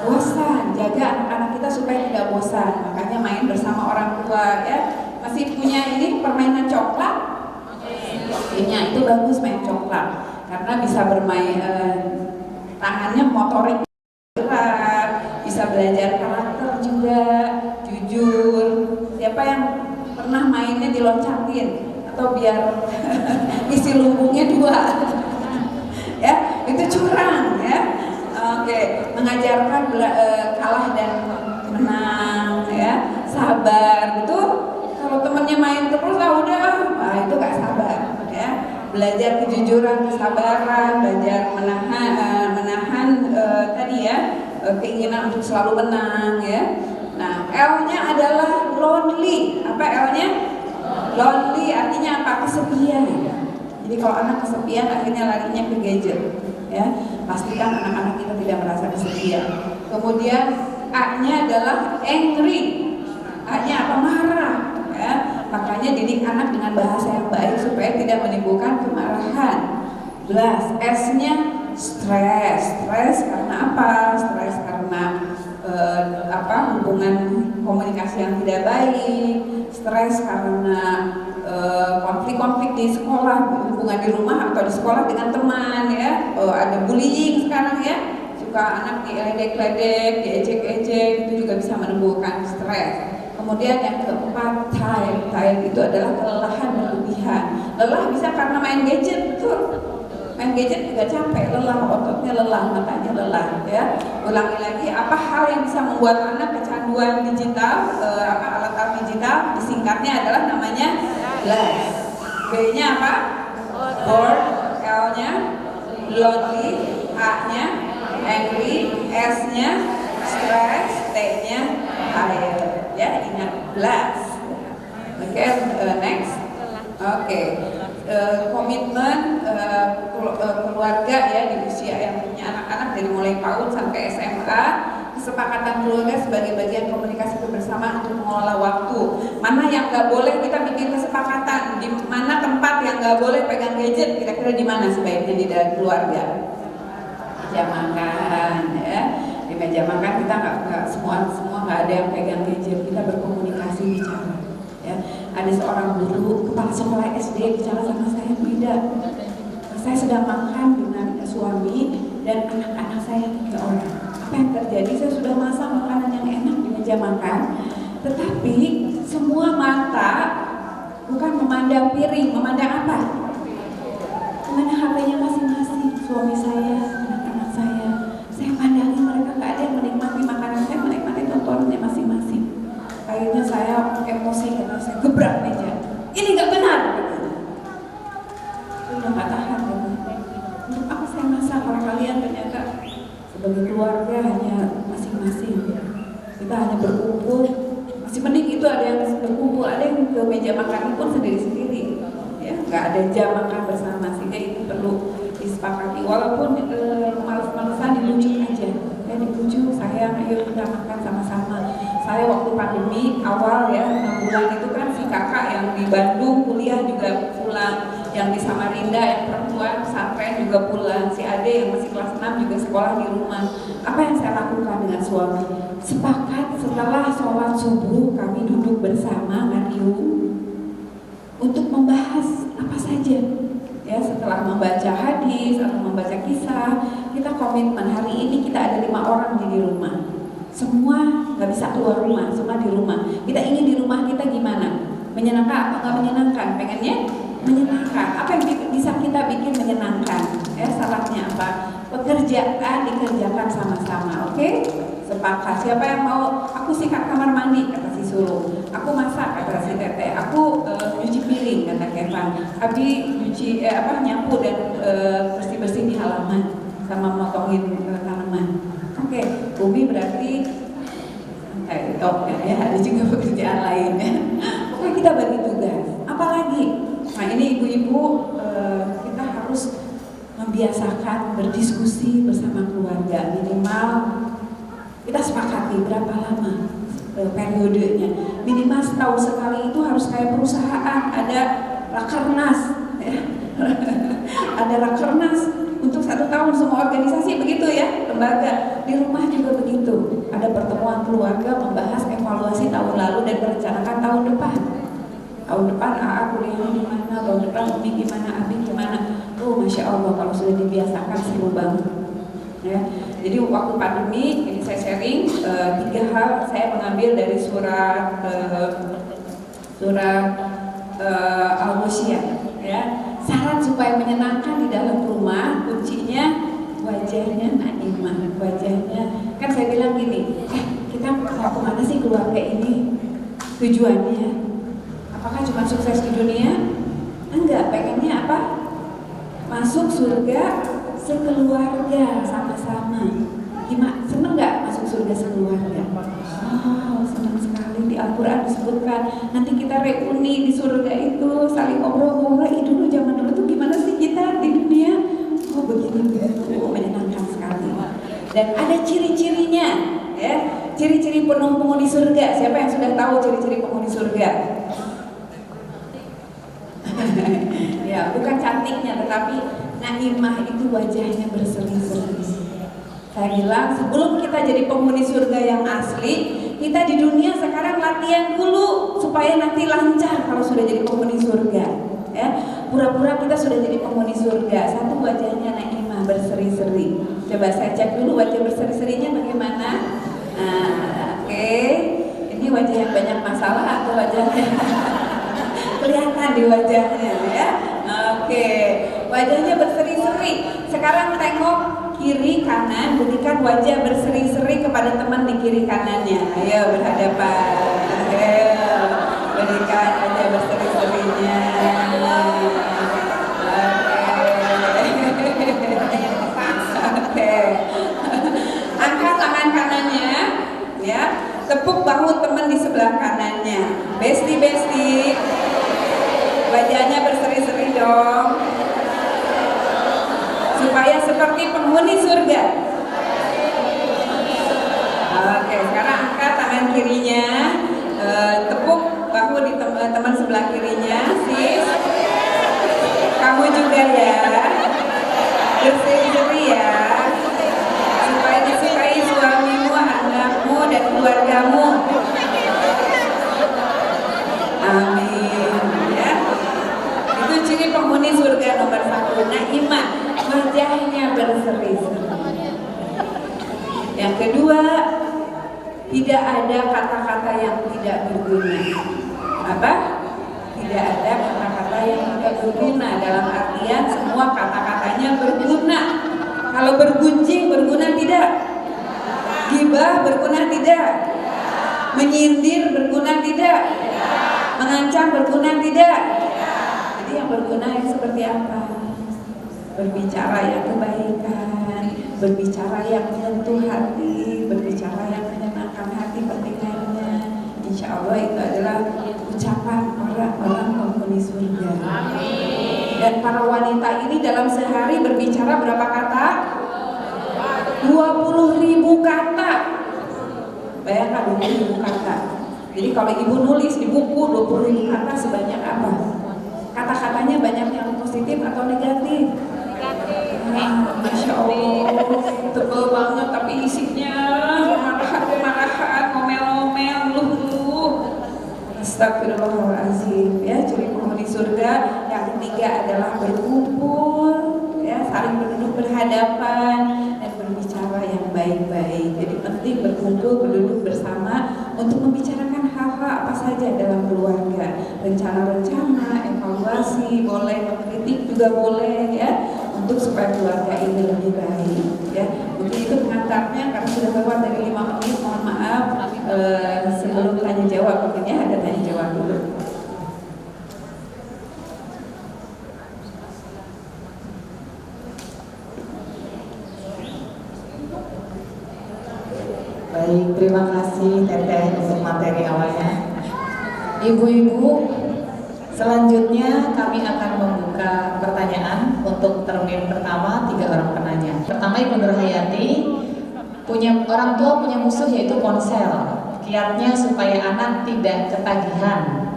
Bosan. Jaga anak-anak kita supaya tidak bosan. Makanya main bersama orang tua ya. Masih punya ini permainan coklat? Punya, itu bagus main coklat karena bisa bermain tangannya motorik gerak, bisa belajar karakter juga, jujur. Siapa yang pernah mainnya diloncatin atau biar isi lumbungnya 2 ya, itu curang ya. Oke, mengajarkan kalah dan menang ya, sabar. Betul. Kalau temennya main terus udah, itu gak sabar ya. Belajar kejujuran, kesabaran, belajar menahan tadi ya, keinginan untuk selalu menang ya. Nah, L-nya adalah lonely. Apa L-nya? Lonely artinya apa? Kesepian. Jadi kalau anak kesepian akhirnya larinya ke gadget ya. Pastikan anak-anak kita tidak merasa kesepian. Kemudian A-nya adalah angry. A-nya apa? Marah ya. Makanya didik anak dengan bahasa yang baik supaya tidak menimbulkan kemarahan. S-nya stres. Stres karena apa? Stres karena hubungan komunikasi yang tidak baik. Stres karena konflik-konflik di sekolah, hubungan di rumah atau di sekolah dengan teman ya. Ada bullying sekarang ya. Suka anak diledek-ledek, diejek-ejek, itu juga bisa menimbulkan stres. Kemudian yang keempat, tired itu adalah kelelahan berlebihan. Lelah bisa karena main gadget, betul. Main gadget juga capek, lelah, ototnya lelah, matanya lelah ya. Ulangi lagi, apa hal yang bisa membuat anak kecanduan digital, alat-alat digital, disingkatnya adalah namanya BLAS. B-nya apa? Bored. L-nya lonely. A-nya angry. S-nya stress. T-nya tired. Ya, ingat BLAS. Oke, next. Oke. Komitmen keluarga ya di usia yang punya anak-anak dari mulai PAUD sampai SMA. Kesepakatan keluarga sebagai bagian komunikasi kebersamaan untuk mengelola waktu. Mana yang nggak boleh kita bikin kesepakatan. Di mana tempat yang nggak boleh pegang gadget. Kira-kira di mana sebaiknya di dalam keluarga? Meja makan ya. Di meja makan kita nggak semua nggak ada yang pegang gadget. Kita berkomunikasi bicara. Ya, ada seorang guru kepala sekolah SD bicara sama saya, tidak. Saya sedang makan dengan suami dan anak-anak saya 3 orang. Apa yang terjadi? Saya sudah masak makanan yang enak di meja makan. Tetapi semua mata bukan memandang piring, memandang apa? Memandang HP-nya masing-masing. Suami saya, anak-anak saya pandangi mereka nggak ada yang menikmati makanan, saya menikmati tontonannya masing-masing. Akhirnya saya emosi karena saya gebrak meja. Ini nggak benar. Udah nggak tahan. Untuk apa saya masak kalau kalian ternyata sebagai keluarga hanya masing-masing. Kita hanya berkumpul. Masih mending itu ada yang berkumpul, ada yang ke meja makan pun sendiri-sendiri. Ya, nggak ada jam makan bersama, sehingga itu perlu disepakati. Walaupun males-malesan dibujuk aja. Ya dibujuk, sayang ayo kita makan sama-sama. Saya waktu pandemi awal ya 6 bulan itu kan si kakak yang di Bandung kuliah juga pulang, yang di Samarinda yang perempuan pesantren juga pulang, si ade yang masih kelas 6 juga sekolah di rumah. Apa yang saya lakukan dengan suami? Sepakat setelah sholat subuh kami duduk bersama ngariung untuk membahas apa saja. Ya, setelah membaca hadis atau membaca kisah, kita komitmen hari ini kita ada 5 orang di rumah. Semua nggak bisa keluar rumah, semua di rumah. Kita ingin di rumah kita gimana? Menyenangkan atau nggak menyenangkan? Pengennya menyenangkan. Apa yang bisa kita bikin menyenangkan? Ya, salahnya apa? Pekerjaan dikerjakan sama-sama, oke? Sepakat. Siapa yang mau? Aku sikat kamar mandi, kata si Sulung. Aku masak, kata si Tete. Aku nyuci piring, kata Kevin. Abi nyuci nyapu dan bersih-bersih di halaman sama motongin tanaman. Oke, Umi berarti ada juga pekerjaan lain ya. Pokoknya kita bagi tugas. Apalagi, nah ini ibu-ibu kita harus membiasakan berdiskusi bersama keluarga. Minimal kita sepakati berapa lama periodenya. Minimal setahun sekali itu harus kayak perusahaan, ada rakernas ya. Ada rakernas untuk 1 tahun semua organisasi begitu ya, lembaga. Di rumah juga begitu, ada pertemuan keluarga membahas evaluasi tahun lalu dan merencanakan tahun depan. Tahun depan AA kuliahnya gimana, tahun depan Umi gimana, Abi gimana. Oh Masya Allah, kalau sudah dibiasakan seru banget ya. Jadi waktu pandemi ini saya sharing 3 hal saya mengambil dari surat Al-Ghasyiyah ya. Saran supaya menyenangkan di dalam rumah, kuncinya wajahnya naimah, wajahnya. Kan saya bilang gini, kita mau kemana sih keluarga ini? Tujuannya apakah cuma sukses di dunia? Enggak, pengennya apa? Masuk surga sekeluarga sama-sama. Gimana? Seneng nggak masuk surga sekeluarga? Wow, senang sekali. Di Al-Quran disebutkan nanti kita reuni di surga itu, saling ngobrol-ngobrol. Dulu zaman dulu tuh gimana sih kita di dunia? Oh begini, menyenangkan sekali. Dan ada ciri-cirinya, ya. Ciri-ciri penghuni surga. Siapa yang sudah tahu ciri-ciri penghuni surga? Ya, bukan cantiknya, tetapi naimah itu wajahnya berseri-seri. Saya bilang sebelum kita jadi penghuni surga yang asli, kita di dunia sekarang latihan dulu supaya nanti lancar kalau sudah jadi penghuni surga. Ya, pura-pura kita sudah jadi penghuni surga. Satu, wajahnya naimah berseri-seri. Coba saya cek dulu wajah berseri-serinya bagaimana. Oke. Ini wajah yang banyak masalah atau wajahnya kelihatan di wajahnya ya. Oke. Wajahnya berseri-seri. Sekarang tengok kiri kanan, berikan wajah berseri-seri kepada teman di kiri kanannya. Ayo berhadapan. Ayo berikan wajah berseri-serinya. Oke. Angkat tangan kanannya, ya. Tepuk bahu teman di sebelah kanannya. Besti. Wajahnya berseri-seri dong. Supaya seperti penghuni surga. Oke, sekarang angkat tangan kirinya, tepuk bahu di teman sebelah kirinya. Sis, kamu juga ya, berseri-seri ya, supaya disukai suamimu, anakmu, dan keluargamu. Amin ya. Itu ciri penghuni surga nomor 1, naimah, wajahnya berseri-seri. Yang kedua, Tidak ada kata-kata yang tidak berguna. Apa? Tidak ada kata-kata yang tidak berguna, dalam artian semua kata-katanya berguna. Kalau bergunjing berguna tidak? Gibah berguna tidak? Menyindir berguna tidak? Mengancam berguna tidak? Jadi yang berguna yang seperti apa? Berbicara yang kebaikan, berbicara yang menyentuh hati, berbicara yang menyenangkan hati pendengarnya. Insya Allah itu adalah ucapan orang-orang penghuni surga. Dan para wanita ini dalam sehari berbicara berapa kata? 20.000 kata. Bayangkan 20.000 kata. Jadi kalau ibu nulis di buku 20.000 kata sebanyak apa? Kata-katanya banyak yang positif atau negatif? Masya Allah, tebel banget tapi isinya kemarahan, ngomel-ngomel, luh-luh. Astagfirullahaladzim. Ya, ciri penghuni surga yang ketiga adalah berkumpul, ya, saling berduduk berhadapan dan berbicara yang baik-baik. Jadi penting berkumpul, berduduk bersama untuk membicarakan hal-hal apa saja dalam keluarga, rencana-rencana, evaluasi, boleh mengkritik juga boleh, ya, untuk supaya keluarga ini lebih baik, ya. Mungkin itu pengantarnya karena sudah lewat dari 5 menit, mohon maaf. Sebelum tanya jawab, mungkin ya ada tanya jawab dulu. Baik, terima kasih Teteh untuk materi awalnya. Ibu-ibu, selanjutnya kami akan membuka pertanyaan untuk termin pertama 3 orang penanya. Pertama Ibu Nurhayati, orang tua punya musuh yaitu ponsel. Kiatnya supaya anak tidak ketagihan.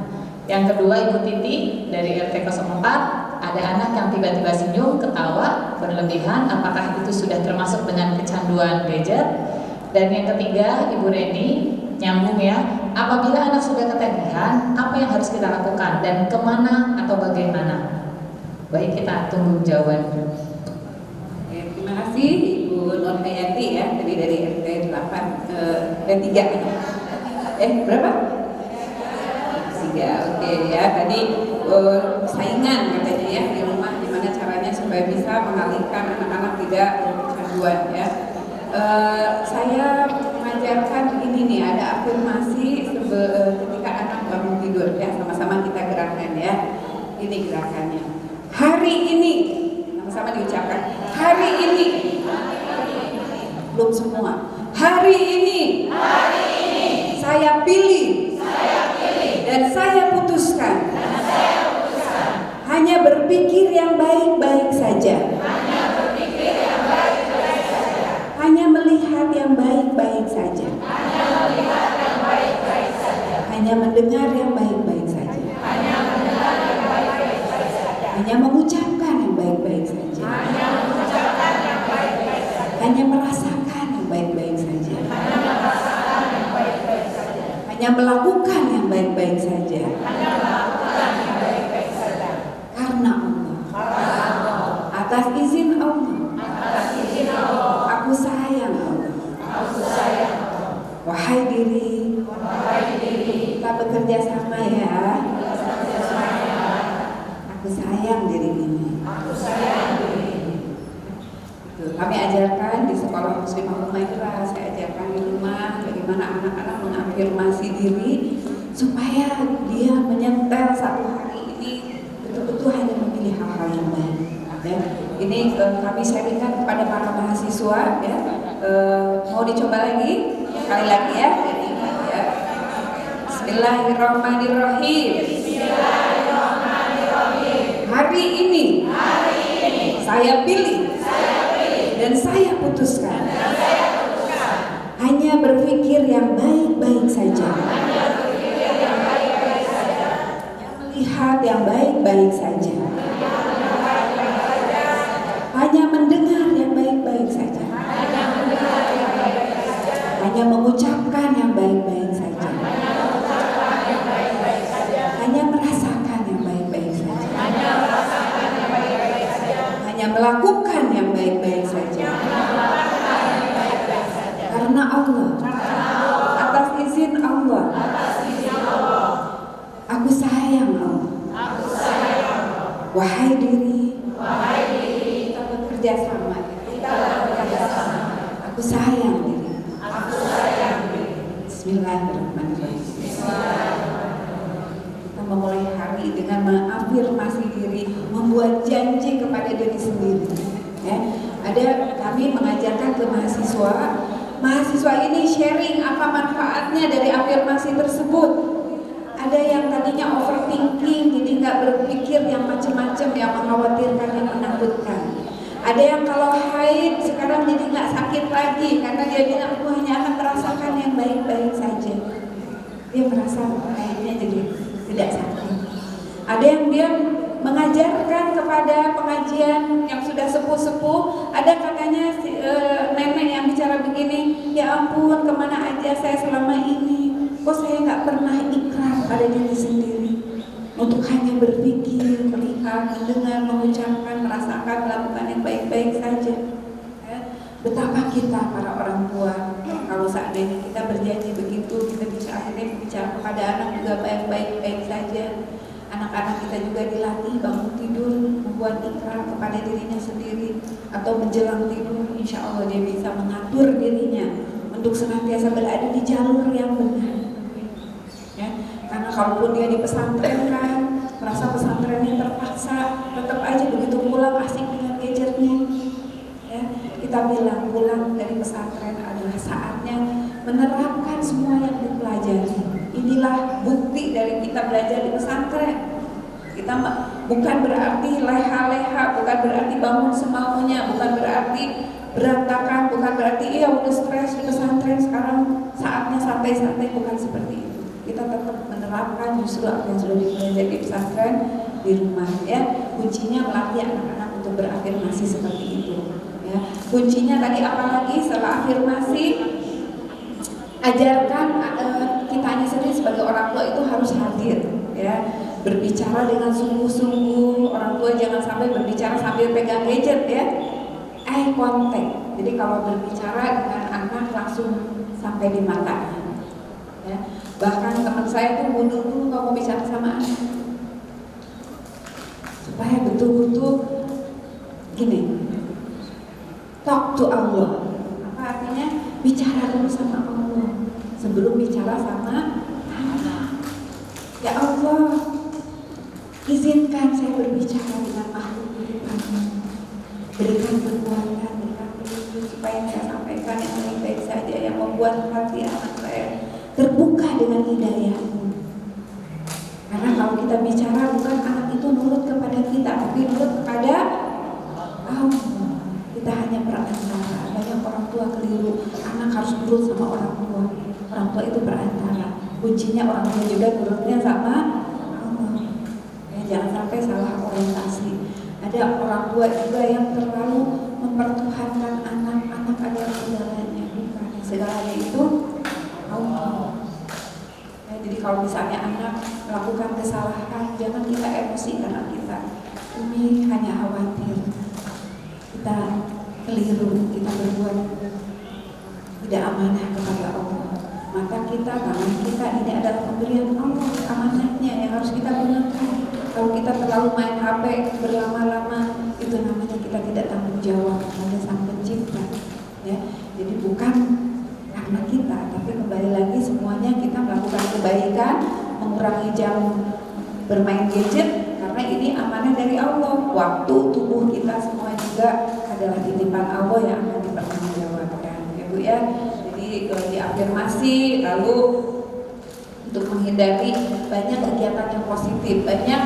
Yang kedua Ibu Titi dari RT 04, ada anak yang tiba-tiba senyum, ketawa, berlebihan, apakah itu sudah termasuk dengan kecanduan gadget? Dan yang ketiga Ibu Reni, nyambung ya, apabila anak sudah ketagihan, apa yang harus kita lakukan dan kemana atau bagaimana? Baik, kita tunggu jawaban. Terima kasih Ibu Nurhayati ya, dari RT 8 3 berapa? 3. Oke ya, tadi saingan katanya ya di rumah, gimana caranya supaya bisa mengalihkan anak-anak tidak kecanduan ya. Saya mengajarkan ini nih, ada afirmasi ketika anak bangun tidur ya, sama-sama kita gerakan ya. Ini gerakannya. Hari ini, sama-sama diucapkan. Hari ini. Belum semua. Hari ini. Saya pilih. Dan saya putuskan. Hanya berpikir yang baik-baik saja. Hanya melihat yang baik-baik saja. Hanya mendengar yang baik-baik saja. Hanya mengucapkan yang baik-baik saja. Hanya merasakan yang baik-baik saja. Hanya melakukan yang baik-baik saja. Karena Allah. Atas izin Allah. Aku sayang Allah. Wahai diri, kita bekerja sama ya. Aku sayang diri ini. Kami ajarkan di sekolah Muslimah Humairah, saya ajarkan di rumah bagaimana anak-anak mengafirmasi diri supaya dia menyentel satu hari ini betul-betul hanya memilih hal-hal yang baik. Ya. Ini kami sharingkan kepada para mahasiswa ya. Mau dicoba lagi? Sekali lagi ya. Jadi, ya. Bismillahirrahmanirrahim. Hari ini saya pilih dan saya putuskan hanya berpikir yang baik-baik saja, melihat yang baik-baik saja, hanya mendengar yang baik-baik saja, hanya mengucapkan yang baik-baik saja, hanya merasakan yang baik-baik saja, hanya melakukan yang baik-baik saja. Karena Allah, Wahai diri, kita bekerja sama. Aku sayang diri. Bismillahirrahmanirrahim. Kita memulai hari dengan mengafirmasi diri, membuat janji kepada diri sendiri. Ya, kami mengajarkan ke mahasiswa ini sharing apa manfaatnya dari afirmasi tersebut. Ada yang tadinya overthinking, jadi nggak berpikir yang macam-macam, yang mengkhawatirkan, yang menakutkan. Ada yang kalau haid sekarang jadi nggak sakit lagi karena dia bilang aku hanya akan merasakan yang baik-baik saja. Dia merasa haidnya jadi tidak sakit. Ada yang dia mengajarkan kepada pengajian yang sudah sepuh-sepuh, ada katanya nenek yang bicara begini, ya ampun kemana aja saya selama ini, kok saya nggak pernah ikrar pada diri sendiri untuk hanya berpikir, melihat, mendengar, mengucapkan, merasakan, melakukan yang baik-baik saja. Betapa kita para orang tua kalau seandainya kita berjanji begitu, kita bisa akhirnya bicara kepada anak juga baik-baik saja. Anak-anak kita juga dilatih bangun tidur membuat ikrar kepada dirinya sendiri, atau menjelang tidur insya Allah dia bisa mengatur dirinya untuk senantiasa berada di jalur yang benar. Ya, karena kalaupun dia di pesantren kan merasa pesantrennya terpaksa, tetap aja begitu pulang asik dengan gadgetnya. Ya, kita bilang pulang dari pesantren adalah saatnya menerapkan semua yang dipelajari. Inilah bukti dari kita belajar di pesantren. Kita bukan berarti leha-leha, bukan berarti bangun semaunya, bukan berarti berantakan, bukan berarti iya udah stres di pesantren sekarang saatnya santai-santai, bukan seperti itu. Kita tetap menerapkan justru apa yang sudah dipelajari di pesantren di rumah. Ya, kuncinya melatih anak-anak untuk berafirmasi seperti itu. Ya, kuncinya tadi apalagi setelah afirmasi, ajarkan kitanya sendiri sebagai orang tua itu harus hadir, ya, berbicara dengan sungguh-sungguh. Orang tua jangan sampai berbicara sambil pegang gadget, ya, eye contact. Jadi kalau berbicara dengan anak langsung sampai di matanya, ya. Bahkan teman saya tuh mundur dulu kalau mau bicara sama anak, supaya betul-betul gini, talk to Allah. Apa artinya? Bicara dulu sama Allah sebelum bicara sama anak. Ya Allah, izinkan saya berbicara dengan makhluk hidup-Mu. Berikan kekuatan, berikan petunjuk supaya saya sampaikan yang lebih baik saja, yang membuat hati anak saya terbuka dengan hidayah-Mu. Karena kalau kita bicara bukan anak itu nurut kepada kita, tapi nurut kepada Allah. Kita hanya perantara. Banyak orang tua keliru, anak harus nurut sama orang tua. Orang tua itu perantara. Kuncinya orang tua juga nurutnya sama Allah. Ya, jangan sampai salah orientasi. Ada orang tua juga yang terlalu mempertuhankan anak adalah segalanya. Bukan, segalanya itu Allah. Ya, jadi kalau misalnya anak melakukan kesalahan, jangan kita emosi karena kita ini hanya khawatir kita keliru, kita berbuat tidak amanah kepada Allah. Maka tangan kita ini adalah pemberian Allah, amanahnya yang harus kita gunakan. Kalau kita terlalu main HP berlama-lama, itu namanya kita tidak tanggung jawab kepada Sang Pencipta. Ya, jadi bukan karena kita, tapi kembali lagi semuanya kita melakukan kebaikan, mengurangi jam bermain gadget, karena ini amanah dari Allah. Waktu, tubuh kita semua juga adalah titipan Allah yang akan dipertanggungjawabkan, ya Bu ya. Jadi diafirmasi, lalu untuk menghindari banyak kegiatan yang positif. Banyak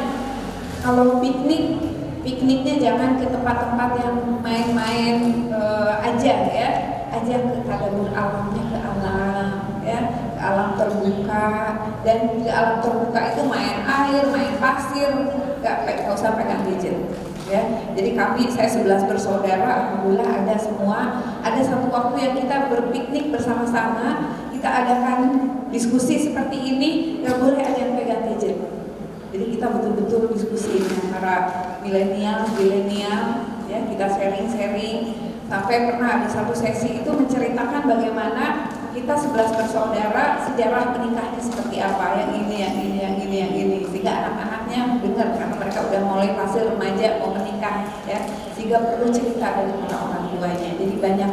kalau pikniknya jangan ke tempat-tempat yang main-main aja, ya. Ajak ke tadabbur alamnya, ke alam, ya, ke alam terbuka. Dan di alam terbuka itu main air, main pasir, nggak usah pegang gadget. Ya, jadi saya 11 bersaudara, alhamdulillah ada semua. Ada satu waktu yang kita berpiknik bersama-sama, kita adakan diskusi seperti ini, nggak boleh ada yang pegang gadget. Jadi kita betul-betul diskusi dengan para milenial, ya, kita sharing, sampai pernah ada satu sesi itu menceritakan bagaimana kita 11 bersaudara, sejarah menikahnya seperti apa, yang ini, sehingga anak-anaknya dengar karena mereka udah sudah mulai fase remaja mau menikah ya, sehingga perlu cerita dari orang tuanya. Jadi banyak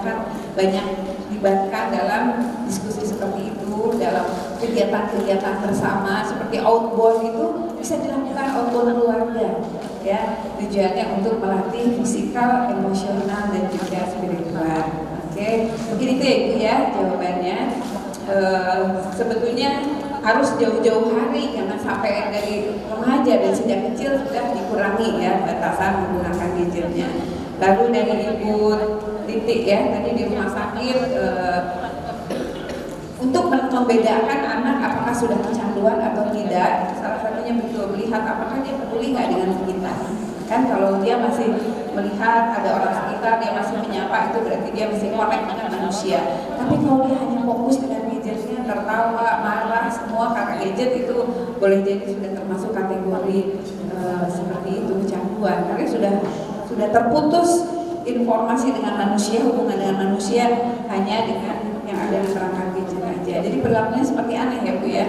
dilibatkan dalam diskusi seperti itu, dalam kegiatan-kegiatan bersama seperti outbound itu bisa dilakukan outbound keluarga ya, tujuannya untuk melatih fisikal, emosional dan juga spiritual. Oke, mungkin itu ya Ibu ya jawabannya. Sebetulnya harus jauh-jauh hari, jangan sampai dari remaja dan sejak kecil sudah dikurangi ya batasan menggunakan gadgetnya. Lalu dari Ibu Titik ya, tadi di rumah sakit untuk membedakan anak apakah sudah kecanduan atau tidak, salah satunya betul melihat apakah dia peduli nggak dengan sekitar. Kan kalau dia masih melihat ada orang sekitar, dia masih menyapa, itu berarti dia masih connect dengan manusia. Tapi kalau dia hanya fokus dengan gadgetnya, tertawa, marah, semua karena gadget, itu boleh jadi sudah termasuk kategori seperti itu, kecanduan. Karena sudah terputus informasi dengan manusia, hubungan dengan manusia hanya dengan yang ada di perangkat gadget aja. Jadi perilakunya seperti aneh ya Bu ya.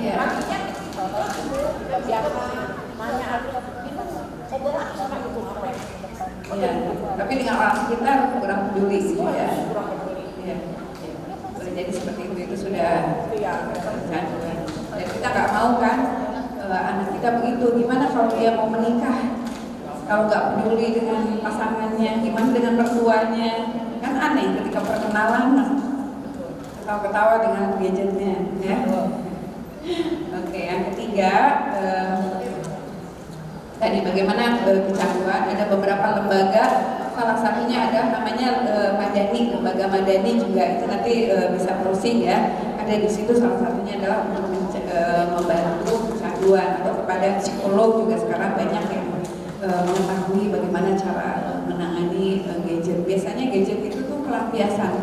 Iya. Iya, tapi dengan orang sekitar kurang peduli gitu ya. Iya. Boleh jadi seperti itu sudah kecanduan. Dan kita nggak mau kan anak kita begitu. Gimana kalau dia mau menikah? Kalau nggak peduli dengan pasangannya, gimana dengan mertuanya? Kan aneh ketika perkenalan ketawa-ketawa dengan gadgetnya ya. Oke, yang ketiga tadi bagaimana kecanduan. Ada beberapa lembaga, salah satunya ada namanya Madani, lembaga Madani juga itu nanti bisa browsing ya. Ada di situ, salah satunya adalah untuk membantu kecanduan, atau kepada psikolog juga sekarang banyak yang mengetahui bagaimana cara menangani gadget. Biasanya gadget itu tuh pelampiasan,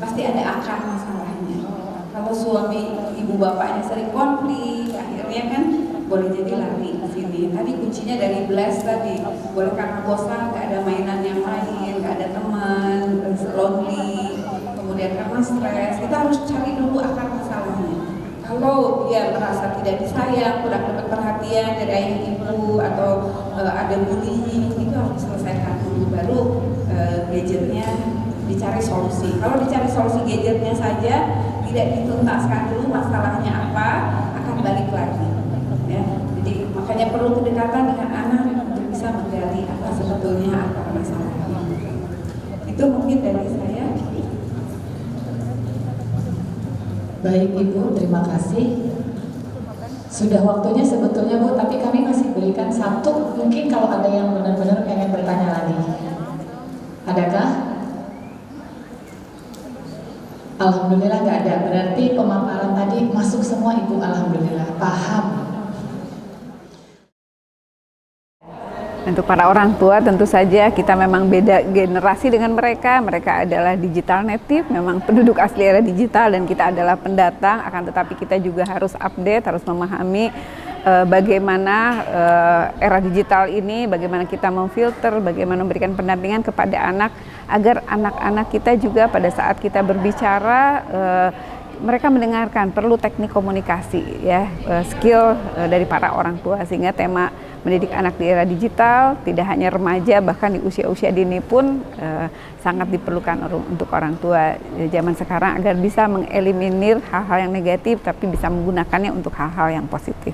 pasti ada akar masalahnya. Kalau suami ibu bapaknya sering konflik, akhirnya kan boleh jadi lari ke sini. Tadi kuncinya dari blast tadi, boleh karena bosan, nggak ada mainan yang lain, nggak ada teman, lonely, kemudian karena stres. Kita harus cari dulu akar masalahnya. Kalau dia merasa tidak disayang, kurang dapat perhatian dari ayah ibu, atau ada bullying, itu harus diselesaikan dulu, baru gadgetnya dicari solusi. Kalau dicari solusi gadgetnya saja, tidak dituntaskan dulu masalahnya apa, akan balik lagi. Ya, jadi makanya perlu kedekatan dengan anak untuk bisa menggali apa sebetulnya akar masalahnya. Itu mungkin dari saya. Baik Ibu, terima kasih. Sudah waktunya sebetulnya Bu, tapi kami masih berikan satu, mungkin kalau ada yang benar-benar pengen bertanya lagi. Adakah? Alhamdulillah nggak ada, berarti pemaparan tadi masuk semua Ibu, alhamdulillah, paham. Untuk para orang tua tentu saja kita memang beda generasi dengan mereka. Mereka adalah digital native, memang penduduk asli era digital, dan kita adalah pendatang. Akan tetapi kita juga harus update, harus memahami bagaimana era digital ini, bagaimana kita memfilter, bagaimana memberikan pendampingan kepada anak, agar anak-anak kita juga pada saat kita berbicara mereka mendengarkan. Perlu teknik komunikasi ya, skill dari para orang tua, sehingga tema mendidik anak di era digital tidak hanya remaja, bahkan di usia-usia dini pun sangat diperlukan untuk orang tua zaman sekarang, agar bisa mengeliminir hal-hal yang negatif tapi bisa menggunakannya untuk hal-hal yang positif.